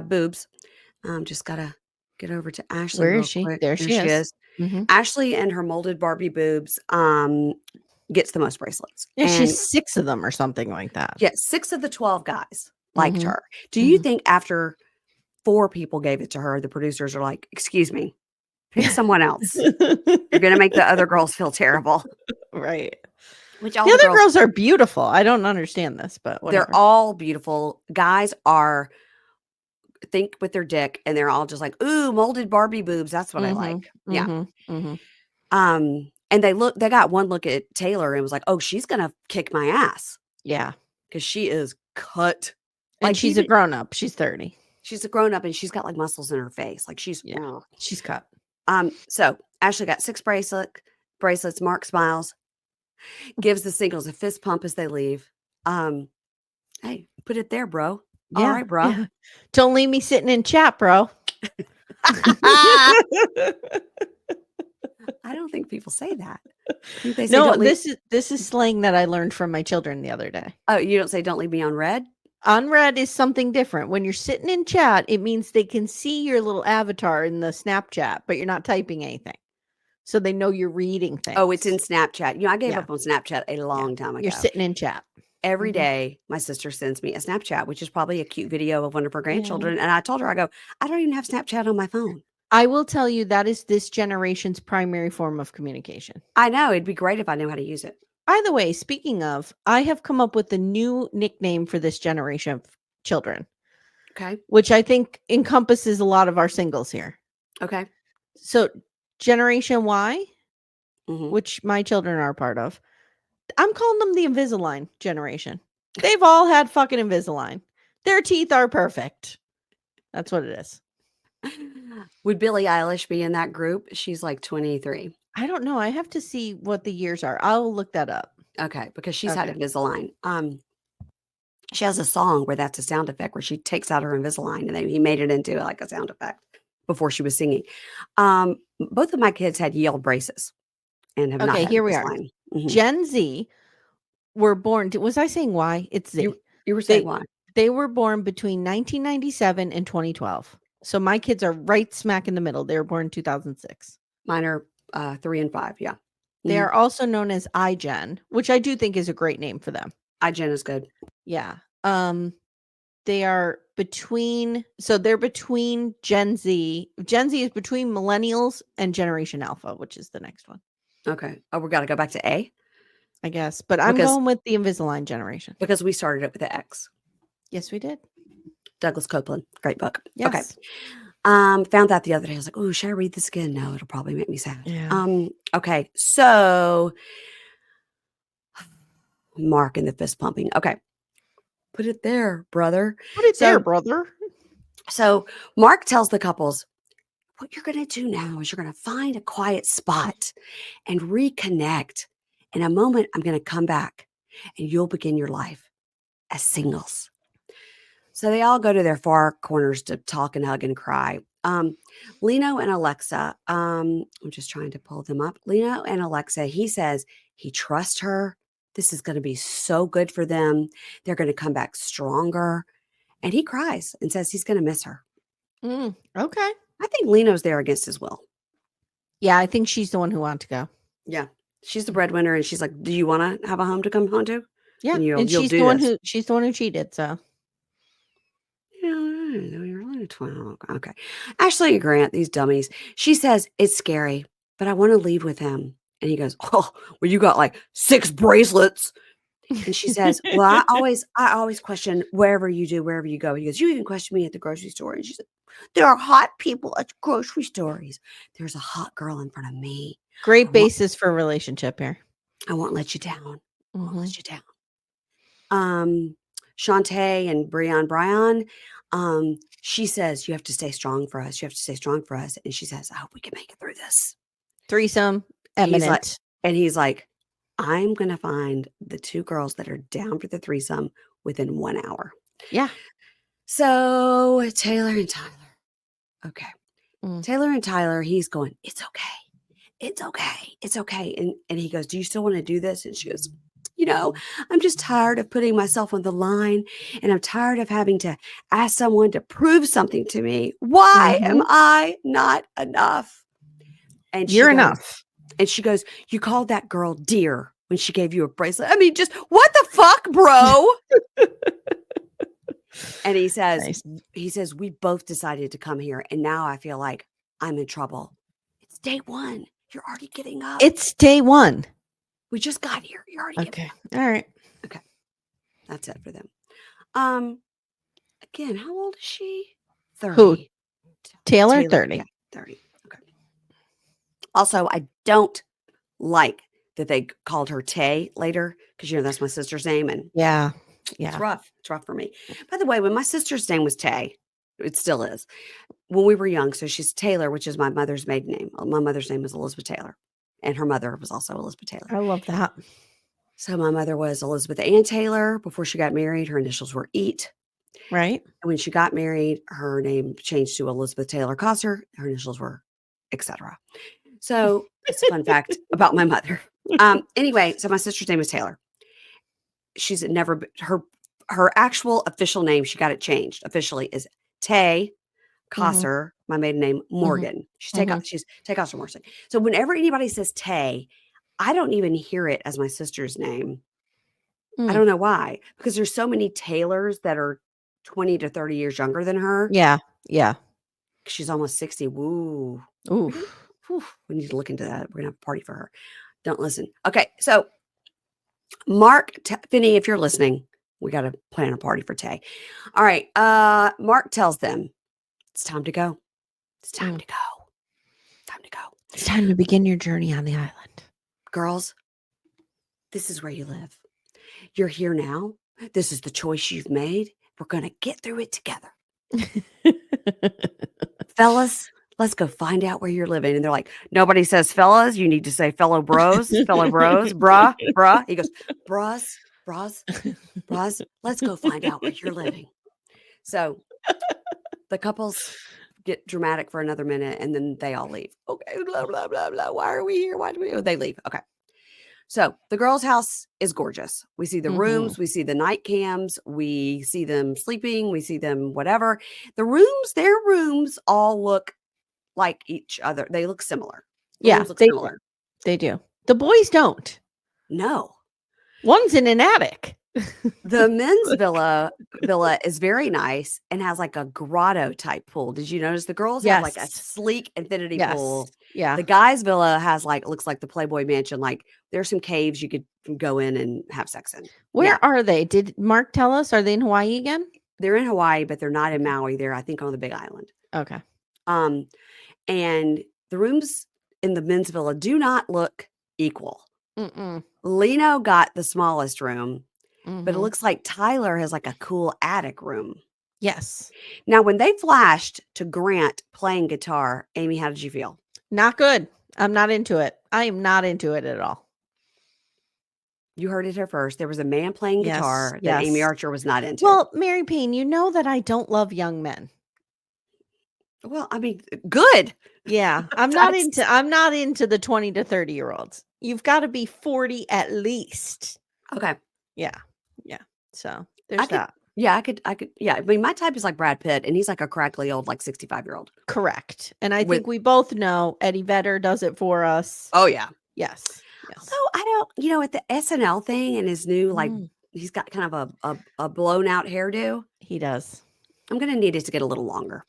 boobs. Just gotta get over to Ashley. Where is she? Quick. There she is. Ashley and her molded Barbie boobs gets the most bracelets. Yeah, she's 6 of them or something like that. Yeah, 6 of the 12 guys liked her. Do you think after 4 people gave it to her, the producers are like, excuse me, pick someone else. You're going to make the other girls feel terrible. Right. Which the other girls are beautiful. I don't understand this, but whatever. They're all beautiful. Guys think with their dick, and they're all just like, ooh, molded Barbie boobs. That's what I like. Yeah. And they got one look at Tayler and was like, oh, she's going to kick my ass. Yeah. Because she is cut. And like she's a grown up. She's 30. She's a grown up and she's got like muscles in her face. Like she's cut. So Ashley got 6 bracelets. Mark smiles, gives the singles a fist pump as they leave. Hey, put it there, bro. All right, bro. Yeah. Don't leave me sitting in chat, bro. I don't think people say that. I think they say No, don't leave. this is slang that I learned from my children the other day. Oh, you don't say don't leave me on red? Unread is something different. When you're sitting in chat, it means they can see your little avatar in the Snapchat, but you're not typing anything. So they know you're reading things. Oh, it's in Snapchat. You know, I gave Yeah. up on Snapchat a long time ago. You're sitting in chat. Every day, my sister sends me a Snapchat, which is probably a cute video of one of her Yeah. grandchildren. And I told her, I go, I don't even have Snapchat on my phone. I will tell you that is this generation's primary form of communication. I know. It'd be great if I knew how to use it. By the way, speaking of, I have come up with a new nickname for this generation of children, Okay. which I think encompasses a lot of our singles here. Okay. So, Generation Y, Mhm. which my children are a part of, I'm calling them the Invisalign generation. They've all had fucking Invisalign. Their teeth are perfect. That's what it is. Would Billie Eilish be in that group? She's like 23. I don't know. I have to see what the years are. I'll look that up. Okay, because she's had Okay. Invisalign. She has a song where that's a sound effect where she takes out her Invisalign, and he made it into like a sound effect before she was singing. Both of my kids had yield braces and have not Okay, had here we are. Invisalign. Mhm. Gen Z were born. Was I saying Y? It's Z. You were saying why? They were born between 1997 and 2012. So my kids are right smack in the middle. They were born in 2006. Mine are 3 and 5. Yeah. They are also known as iGen, which I do think is a great name for them. iGen is good. Yeah. They are between, so they're between Gen Z. Gen Z is between millennials and Generation Alpha, which is the next one, Okay. Oh, we got to go back to A I guess. But I'm going with the Invisalign generation. because we started it with the X. Yes, we did. Douglas Copeland. Great book. Yes. Okay. Found that the other day. I was like, oh, should I read this again? No, it'll probably make me sad. Yeah. Okay. So Mark and the fist pumping. Okay. Put it there, brother. Put it there, brother. So Mark tells the couples, what you're going to do now is you're going to find a quiet spot and reconnect. In a moment, I'm going to come back and you'll begin your life as singles. So they all go to their far corners to talk and hug and cry. Lino and Alexa, I'm just trying to pull them up. Lino and Alexa, he says he trusts her. This is going to be so good for them. They're going to come back stronger. And he cries and says he's going to miss her. Okay. I think Lino's there against his will. Yeah, I think she's the one who wanted to go. Yeah. She's the breadwinner. And she's like, do you want to have a home to come home to? Yeah. And she's the one who cheated. So. You're only 12. Okay. Ashley and Grant, these dummies. She says, it's scary, but I want to leave with him. And he goes, oh, well, you got like 6 bracelets. And she says, well, I always question wherever you go. He goes, you even question me at the grocery store. And she said, there are hot people at grocery stores. There's a hot girl in front of me. Great basis for a relationship here. I won't let you down. I won't let you down. Shantae and Brian, she says, you have to stay strong for us. You have to stay strong for us. And she says, I hope we can make it through this. Threesome, eminent. He's like, I'm going to find the 2 girls that are down for the threesome within 1 hour. Yeah. So Tayler and Tyler. Okay. Tayler and Tyler, he's going, it's okay. It's okay. It's okay. And he goes, do you still want to do this? And she goes, I'm just tired of putting myself on the line, and I'm tired of having to ask someone to prove something to me. Why am I not enough? And you're enough. And she goes, you called that girl dear when she gave you a bracelet. I mean, just what the fuck, bro? And he says, we both decided to come here. And now I feel like I'm in trouble. It's day 1. You're already getting up. It's day 1. We just got here. You're already getting up. All right. Okay. That's it for them. Again, how old is she? 30. Who? Tayler 30. Yeah, 30. Okay. Also, I don't like that they called her Tay later because, that's my sister's name. And yeah. It's rough. It's rough for me. By the way, when my sister's name was Tay, it still is. When we were young, so she's Tayler, which is my mother's maiden name. My mother's name was Elizabeth Tayler. And her mother was also Elizabeth Tayler. I love that. So my mother was Elizabeth Ann Taylor. Before she got married, her initials were EAT. Right. And when she got married, her name changed to Elizabeth Taylor Coster. Her initials were etc. So it's a fun fact about my mother. Anyway, so my sister's name is Taylor. She's never her actual official name, she got it changed officially, is Tay Mhm. Coster, my maiden name, Mhm. Morgan. Mhm. She's Tay Coster Morrison. So whenever anybody says Tay, I don't even hear it as my sister's name. I Mm. don't know why, because there's so many Taylors that are 20 to 30 years younger than her. Yeah. Yeah. She's almost 60. Woo. Oof. Whew. We need to look into that. We're gonna have a party for her. Don't listen. Okay, so Mark, Finney, if you're listening, we got to plan a party for Tay. All right. Mark tells them it's time to go. It's time Mm. to go. Time to go. It's time to begin your journey on the island. Girls, this is where you live. You're here now. This is the choice you've made. We're going to get through it together. Fellas, let's go find out where you're living. And they're like, nobody says fellas. You need to say fellow bros, bruh, bruh. He goes, bras, let's go find out where you're living. So the couples get dramatic for another minute and then they all leave. Okay, blah, blah, blah, blah. Why are we here? Why do we? They leave. Okay. So the girl's house is gorgeous. We see the Mhm. rooms, we see the night cams, we see them sleeping, we see them whatever. Their rooms all look like each other. They look similar. The Yeah, rooms look they do. similar. They do. The boys don't. No. One's in an attic. The men's villa is very nice and has like a grotto type pool. Did you notice the girls have like a Yes. sleek infinity Yes. pool? Yeah. The guys' villa has looks like the Playboy Mansion. Like there's some caves you could go in and have sex in. Yeah, Where are they? Did Mark tell us? Are they in Hawaii again? they're in Hawaii, but they're not in Maui. They're I think on the Big Island. Okay. And the rooms in the men's villa do not look equal. Mm-mm. Lino got the smallest room, but it Mhm. looks like Tyler has like a cool attic room. Yes. Now, when they flashed to Grant playing guitar, Amy, how did you feel? Not good. I'm not into it. I am not into it at all. You heard it here first. There was a man playing Yes. guitar that Amy Yes. Archer was not into. Well, Mary Payne, you know that I don't love young men. Well, I mean, good. Yeah, I'm not into the 20 to 30-year-olds. You've got to be 40 at least. Okay. Yeah. Yeah. So, there's that. Yeah, I could. Yeah, I mean, my type is like Brad Pitt, and he's like a crackly old, 65-year-old. Correct. And I think we both know Eddie Vedder does it for us. Oh yeah. Yes. Yes. Although I don't, at the SNL thing and his new he's got kind of a blown out hairdo. He does. I'm gonna need it to get a little longer.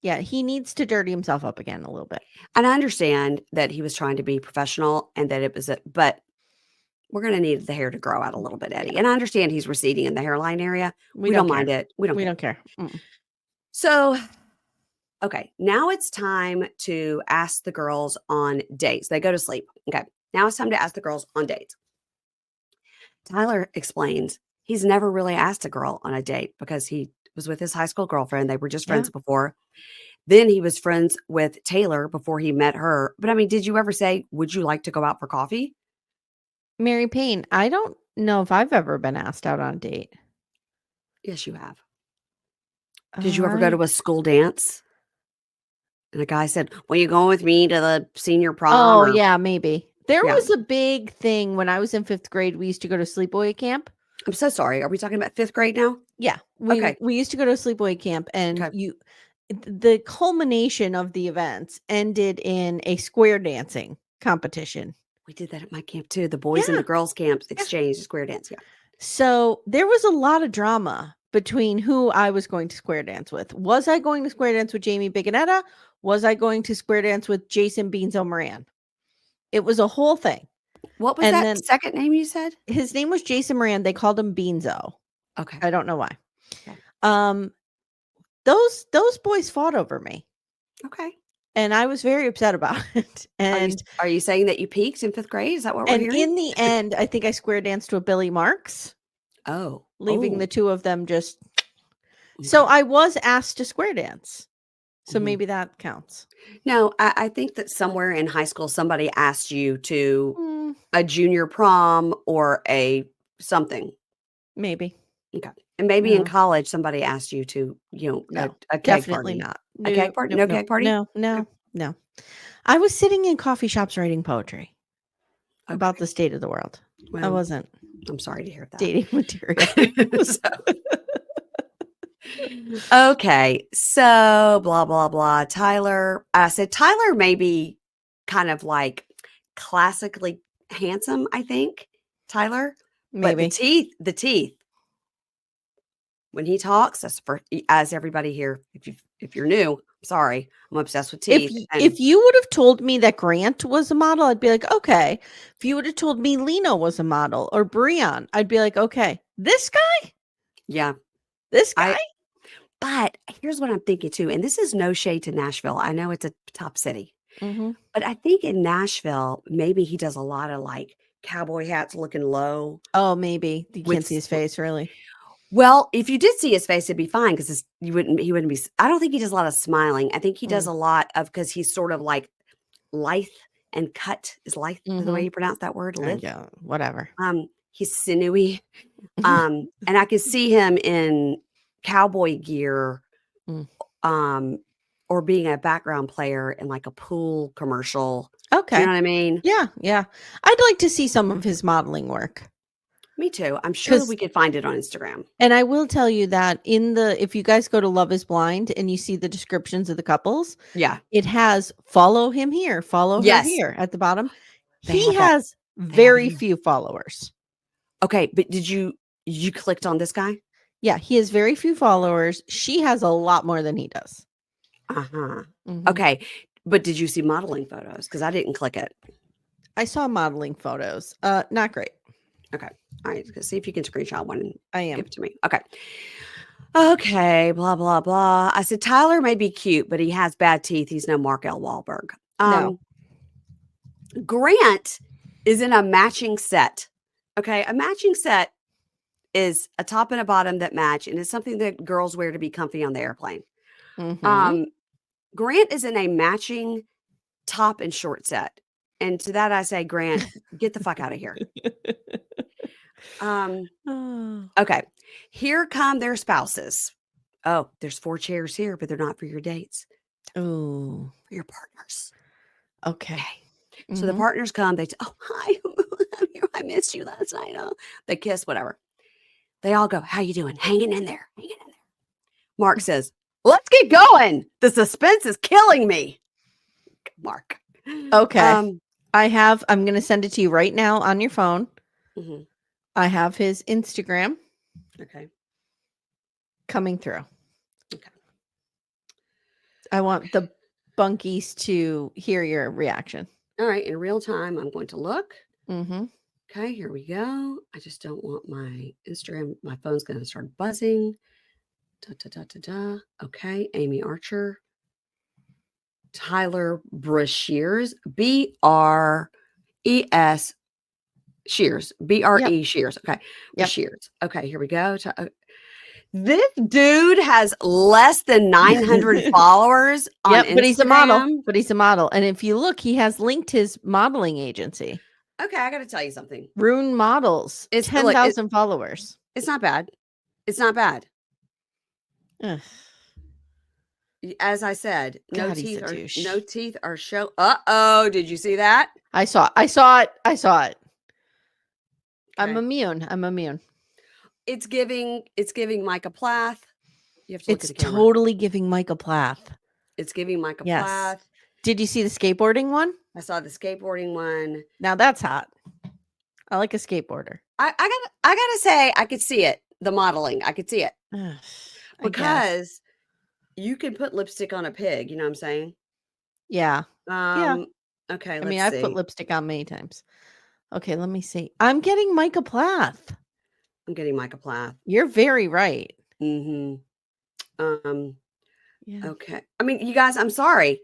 Yeah, he needs to dirty himself up again a little bit. And I understand that he was trying to be professional and that it was but we're gonna need the hair to grow out a little bit, Eddie. Yeah. And I understand he's receding in the hairline area. We don't care. mind it. We don't care. So, okay, now it's time to ask the girls on dates. They go to sleep. Okay, now it's time to ask the girls on dates. Tyler explains he's never really asked a girl on a date because he was with his high school girlfriend. They were just friends before. Then he was friends with Tayler before he met her. But I mean, did you ever say, would you like to go out for coffee? Mary Payne, I don't know if I've ever been asked out on a date. Yes, you have. Did you ever go to a school dance? And a guy said, "Well, you going with me to the senior prom?" Oh, yeah, maybe. There Yeah. was a big thing when I was in 5th grade. We used to go to sleepaway camp. I'm so sorry. Are we talking about 5th grade now? Yeah. Okay. We used to go to sleepaway camp, and Okay. the culmination of the events ended in a square dancing competition. We did that at my camp too. The boys and the girls camps exchanged square dance. Yeah. So there was a lot of drama between who I was going to square dance with. Was I going to square dance with Jamie Bigonetta? Was I going to square dance with Jason Beanzo Moran? It was a whole thing. What was that second name you said? His name was Jason Moran. They called him Beanzo. Okay. I don't know why. Okay. Those boys fought over me. Okay. And I was very upset about it. And are you saying that you peaked in 5th grade? Is that what we're hearing? And in the end, I think I square danced with Billy Marks. Oh. Leaving the two of them just. So I was asked to square dance. So maybe that counts. No, I think that somewhere in high school, somebody asked you to a junior prom or a something. Maybe. Okay. And maybe in Yeah. college, somebody asked you to, No, a keg definitely party. not. A No, keg party? no, No no, keg party? no, Okay. no, no. I was sitting in coffee shops writing poetry about Okay. the state of the world. I Well, wasn't I'm sorry to hear dating material. that. Okay. So, blah, blah, blah. Tyler, I said Tyler may be kind of like classically handsome, I think. Tyler. But Maybe. the teeth, when he talks, that's for as everybody here, if you're new, sorry, I'm obsessed with If teeth. if And you would have told me that Grant was a model, I'd be like, okay. If you would have told me Lino was a model or Breon, I'd be like, okay. This guy, yeah, this I guy. but here's what I'm thinking too, and this is no shade to Nashville. I know it's a top city, Mm-hmm. but I think in Nashville, maybe he does a lot of like cowboy hats looking low Oh, maybe you can't see with his face really. well, if you did see his face, it'd be fine because he wouldn't be. I don't think he does a lot of smiling. I think he does Mm. a lot of because he's sort of like lithe and cut. Is lithe the way Mm-hmm. you pronounce that word? Lithe. Yeah, whatever. He's sinewy. And I could see him in cowboy gear, Mm. um, or being a background player in like a pool commercial. You know Okay. what I mean? Yeah, yeah. I'd like to see some of his modeling work. Me too. I'm sure we Because could find it on Instagram. and I will tell you that if you guys go to Love is Blind and you see the descriptions of the couples, Yeah. it has follow him here, follow her Yes. here at the bottom. They He have that. has They have it very here. few followers. Okay, but you clicked on this guy? Yeah, he has very few followers. She has a lot more than he does. Uh-huh. Mhm. Okay. But did you see modeling photos? Because I didn't click it. I saw modeling photos. Not great. Okay. All right. See if you can screenshot one and I am. give it to me. Okay. Okay. Blah, blah, blah. I said, Tyler may be cute, but he has bad teeth. He's no Mark L. Walberg. No. Grant is in a matching set. Okay. A matching set is a top and a bottom that match, and it's something that girls wear to be comfy on the airplane. Mm-hmm. Grant is in a matching top and short set. And to that I say, Grant, get the fuck out of here. Oh. Okay. Here come their spouses. Oh, there's 4 chairs here, but they're not for your dates, Oh. for your partners. Okay. Okay. So the Mhm. partners come, they say, oh, hi, I'm here. I missed you last night. Oh, they kiss, whatever. They all go, how you doing? Hanging in there. Hanging in there. Mark says, let's get going. The suspense is killing me. Mark. Okay. I'm going to send it to you right now on your phone. Mhm. I have his Instagram Okay. coming through. Okay. I want the bunkies to hear your reaction. All right. In real time, I'm going to look. Mm-hmm. Okay, here we go. I just don't want my Instagram. My phone's going to start buzzing. Da, da, da, da, da. Okay, Amy Archer. Tyler Brashears. BRES Shears. BRE Shears. Okay, Yep. Brashears. Okay, here we go. This dude has less than 900 followers on Yep, Instagram. but he's a model. But he's a model. And if you look, he has linked his modeling agency. Okay, I got to tell you something. Rune Models. It's 10,000 followers. It's not bad. It's not bad. Ugh. As I said, no God, he's a douche. teeth are show. Uh-oh, did you see that? I saw it. Okay. I'm immune. It's giving Micah Plath. You have to look It's at the camera. totally giving Micah Plath. It's giving Micah Yes. Plath. Did you see the skateboarding one? I saw the skateboarding one. Now that's hot. I like a skateboarder. I gotta say, I could see it. The modeling, I could see it. Ugh, Because you can put lipstick on a pig, you know what I'm saying? Yeah. Okay, I mean, I've put lipstick on many times. Okay, let me see. I'm getting Micah Plath. I'm getting Micah Plath. You're very right. Mm-hmm. Yeah. Okay. I mean, you guys, I'm sorry.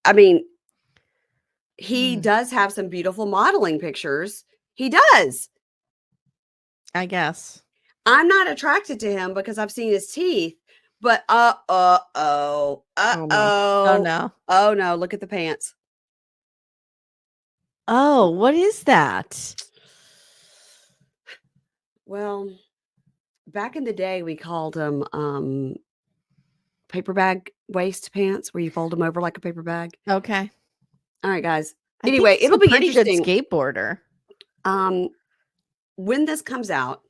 I mean, he does have some beautiful modeling pictures. He does. I guess. I'm not attracted to him because I've seen his teeth, but Oh no. Oh no, look at the pants. Oh, what is that? Well, back in the day, we called them paper bag waist pants, where you fold them over like a paper bag. Okay. All right, guys. I think Anyway, he's it'll a be pretty good interesting. skateboarder. When this comes out,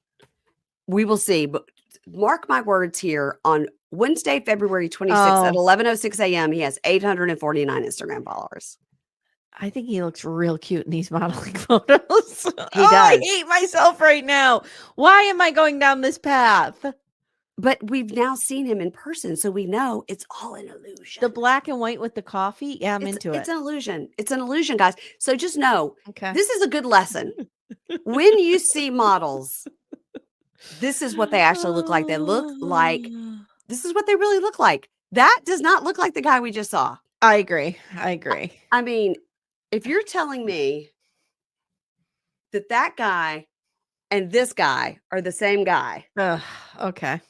we will see. But mark my words here, on Wednesday, February 26th at 11:06 a.m., he has 849 Instagram followers. I think he looks real cute in these modeling photos. He does. I hate myself right now. Why am I going down this path? But we've now seen him in person, so we know it's all an illusion. The black and white with the coffee? Yeah, I'm into it. It's an illusion. It's an illusion, guys. So just know, okay, this is a good lesson. When you see models, this is what they actually look like. They look like, this is what they really look like. That does not look like the guy we just saw. I agree. I mean, if you're telling me that guy and this guy are the same guy. Okay.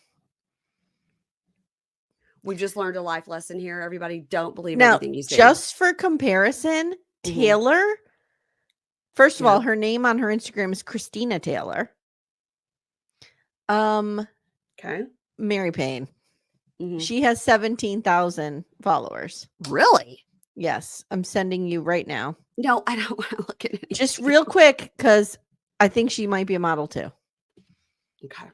We just learned a life lesson here. Everybody, don't believe now, everything you see. Just for comparison, Tayler, first of all, her name on her Instagram is Christina Tayler. Okay. Mary Payne. She has 17,000 followers. Really? Yes. I'm sending you right now. No, I don't want to look at it. Just real quick, because I think she might be a model too. Okay.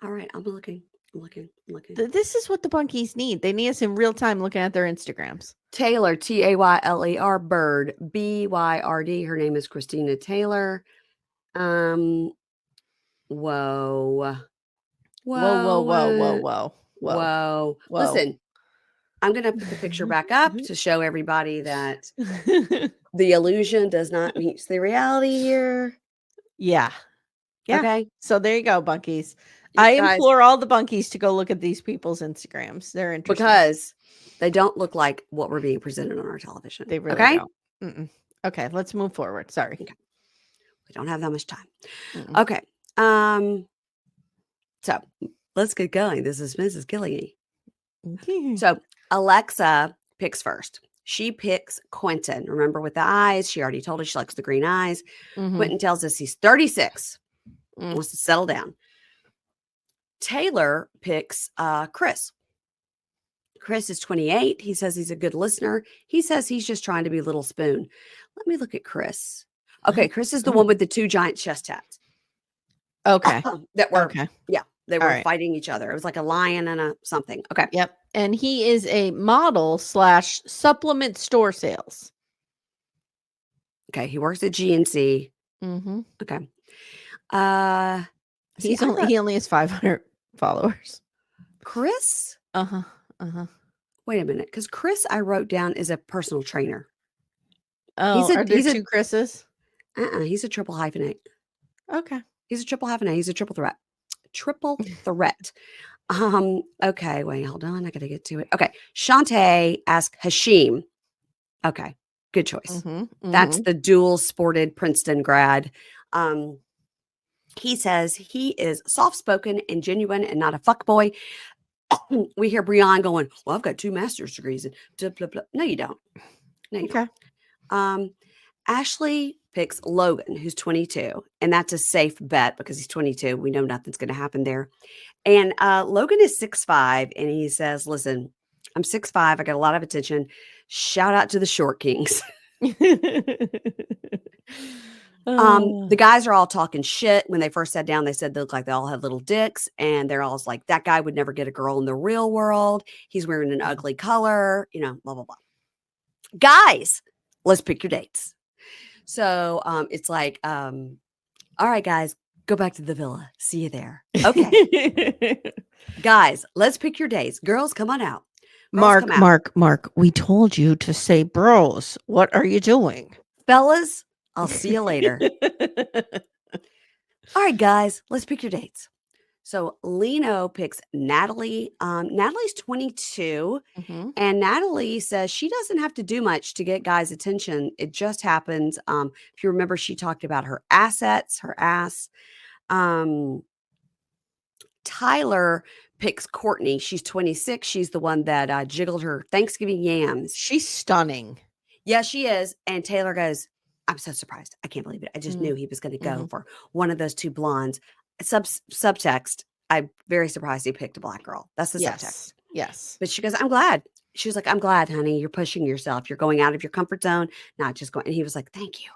All right. I'm looking. This is what the bunkies need. They need us in real time looking at their Instagrams. Tayler, Tayler, Bird, Byrd. Her name is Christina Tayler. Whoa. Listen, I'm going to put the picture back up to show everybody that the illusion does not meet the reality here. Yeah. Okay. So there you go, bunkies. I implore all the bunkies to go look at these people's Instagrams. They're interesting. Because they don't look like what we're being presented on our television. They really don't. Okay, let's move forward. Sorry. Okay. We don't have that much time. Okay. So let's get going. This is Mrs. Gilligan. So Alexa picks first. She picks Quentin. Remember, with the eyes, she already told us she likes the green eyes. Quentin tells us he's 36. Wants to settle down. Tayler picks Chris. Chris is 28. He says he's a good listener. He says he's just trying to be Little Spoon. Let me look at Chris. Okay, Chris is the one with the two giant chest tats. Okay. That were, they were fighting each other. It was like a lion and a something. Okay. Yep. And he is a model / supplement store sales. Okay. He works at GNC. Okay. He only has 500 followers. Chris? Wait a minute, because Chris, I wrote down, is a personal trainer. Oh, are there two Chris's? He's a triple hyphenate. Okay. He's a triple hyphenate. He's a triple threat. Triple threat. Okay, wait, hold on. I gotta get to it. Okay. Shantae asked Hashim. Okay, good choice. That's the dual sported Princeton grad. He says he is soft-spoken and genuine and not a fuckboy. We hear Breon going, well, I've got 2 master's degrees. And blah, blah, blah. No, you don't. No, you don't. Ashley picks Logan, who's 22. And that's a safe bet because he's 22. We know nothing's going to happen there. And Logan is 6'5". And he says, listen, I'm 6'5". I got a lot of attention. Shout out to the short kings. The guys are all talking shit. When they first sat down, they said they look like they all had little dicks, and they're all like, that guy would never get a girl in the real world. He's wearing an ugly color, blah, blah, blah. Guys, let's pick your dates. So it's like, all right, guys, go back to the villa. See you there. Okay. Guys, let's pick your dates. Girls, come on out. Mark, we told you to say bros. What are you doing? Fellas, I'll see you later. All right, guys, let's pick your dates. So Lino picks Natalie. Natalie's 22, and Natalie says she doesn't have to do much to get guys' attention. It just happens. If you remember, she talked about her assets, her ass. Tyler picks Courtney. She's 26. She's the one that jiggled her Thanksgiving yams. She's stunning. Yeah, she is. And Tayler goes, I'm so surprised. I can't believe it. I just knew he was going to go for one of those 2 blondes. subtext, I'm very surprised he picked a black girl. That's the subtext. Yes. But she goes, I'm glad. She was like, I'm glad, honey. You're pushing yourself. You're going out of your comfort zone, not just going. And he was like, thank you.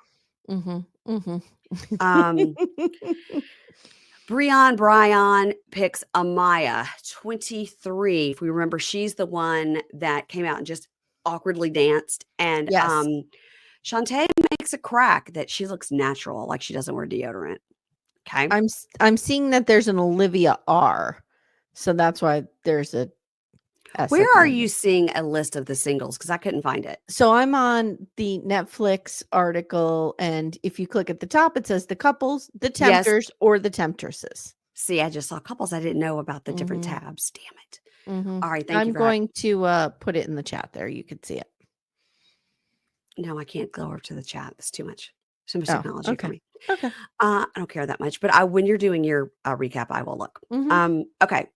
Brian picks Amye, 23. If we remember, she's the one that came out and just awkwardly danced. And Yes. Shantae makes a crack that she looks natural, like she doesn't wear deodorant. Okay. I'm seeing that there's an Olivia R. So that's why there's a S. Where are you seeing a list of the singles? Because I couldn't find it. So I'm on the Netflix article, and if you click at the top, it says the couples, the tempters, or the temptresses. See, I just saw couples. I didn't know about the different tabs. Damn it. All right. Thank you. I'm going to put it in the chat there. You can see it. No, I can't go over to the chat. That's too much. So much technology for me. Okay. I don't care that much, but when you're doing your recap, I will look. Okay.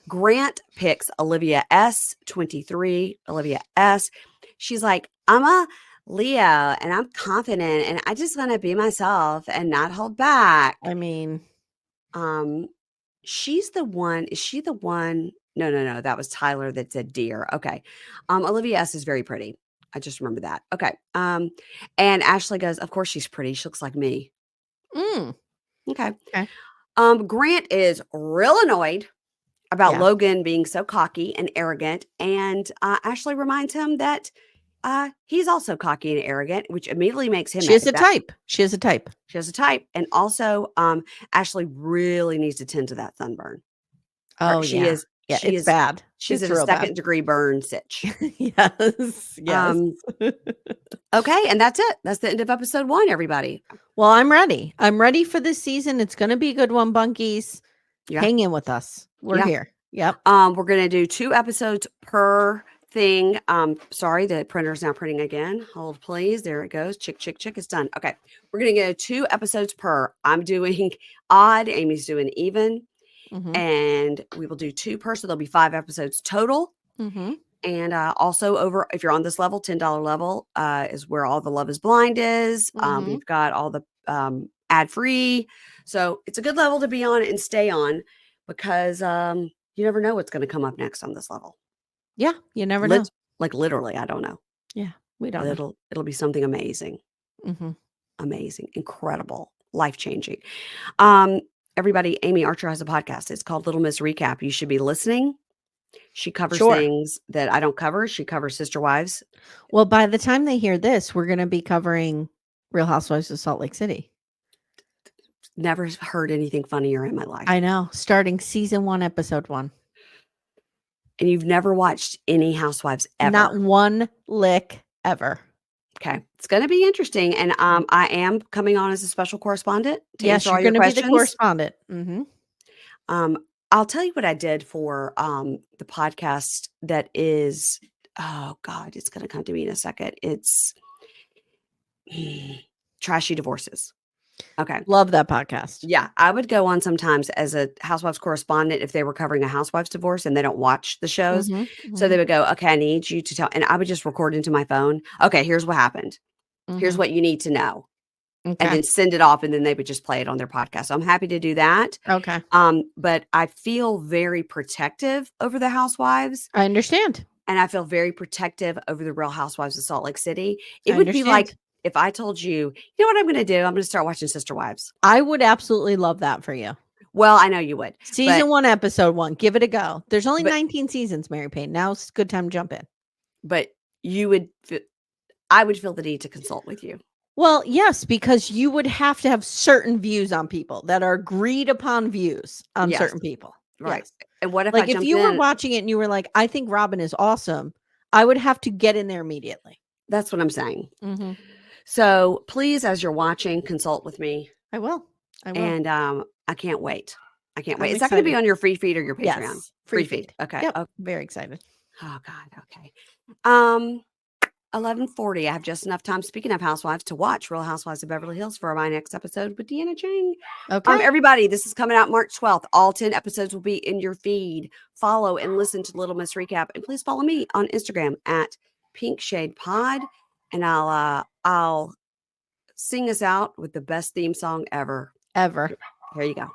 Grant picks Olivia S, 23. Olivia S. She's like, I'm a Leo and I'm confident and I just want to be myself and not hold back. I mean, she's the one. Is she the one? No. That was Tayler that said dear. Okay. Olivia S is very pretty. I just remember that. Okay. And Ashley goes, of course she's pretty. She looks like me. Okay. Grant is real annoyed about Logan being so cocky and arrogant. And Ashley reminds him that he's also cocky and arrogant, which immediately makes him. She has a type. She has a type. And also, Ashley really needs to tend to that sunburn. Oh, she is. Yeah, it's bad. She's at a second-degree burn sitch. Yes. Okay, and that's it. That's the end of episode 1, everybody. Well, I'm ready. I'm ready for this season. It's going to be a good one, Bunkies. Hang in with us. We're here. Yep. We're going to do 2 episodes per thing. Sorry, the printer's now printing again. Hold, please. There it goes. Chick. It's done. Okay. We're going to go 2 episodes per. I'm doing odd. Amy's doing even. And we will do 2 per, so there'll be 5 episodes total. And also over, if you're on this level, $10 level is where all the Love is Blind is. We've got all the ad free. So it's a good level to be on and stay on because you never know what's going to come up next on this level. Yeah, you never know. Like literally, I don't know. Yeah, we don't know. It'll be something amazing. Amazing, incredible, life-changing. Everybody, Amy Archer has a podcast. It's called Little Miss Recap. You should be listening. She covers things that I don't cover. She covers Sister Wives. Well, by the time they hear this, we're going to be covering Real Housewives of Salt Lake City. Never heard anything funnier in my life. I know. Starting season 1, episode 1. And you've never watched any Housewives ever? Not one lick ever. Okay. It's going to be interesting. And I am coming on as a special correspondent to answer all your questions. You're going to be the correspondent. I'll tell you what I did for the podcast that is, oh God, it's going to come to me in a second. It's Trashy Divorces. Okay. Love that podcast. Yeah. I would go on sometimes as a Housewives correspondent if they were covering a Housewives divorce and they don't watch the shows. So they would go, okay, I need you to tell. And I would just record into my phone. Okay, here's what happened. Here's what you need to know. And then send it off. And then they would just play it on their podcast. So I'm happy to do that. Okay. But I feel very protective over the Housewives. I understand. And I feel very protective over the Real Housewives of Salt Lake City. It would be like, if I told you, you know what I'm going to do? I'm going to start watching Sister Wives. I would absolutely love that for you. Well, I know you would. Season 1, episode 1. Give it a go. There's only 19 seasons, Mary Payne. Now's a good time to jump in. But I would feel the need to consult with you. Well, yes, because you would have to have certain views on people that are agreed upon views on certain people. Right. Yes. And what if if you were watching it and you were like, I think Robin is awesome, I would have to get in there immediately. That's what I'm saying. So please, as you're watching, consult with me. I will. And I can't wait. Is that going to be on your free feed or your Patreon? Yes, free feed. Okay. Yep. Okay. Very excited. Oh God. Okay. 11:40. I have just enough time, speaking of Housewives, to watch Real Housewives of Beverly Hills for my next episode with Deanna Chang. Okay. Everybody, this is coming out March 12th. All 10 episodes will be in your feed. Follow and listen to Little Miss Recap. And please follow me on Instagram at Pink Shade Pod. And I'll sing us out with the best theme song ever. Ever. Here you go.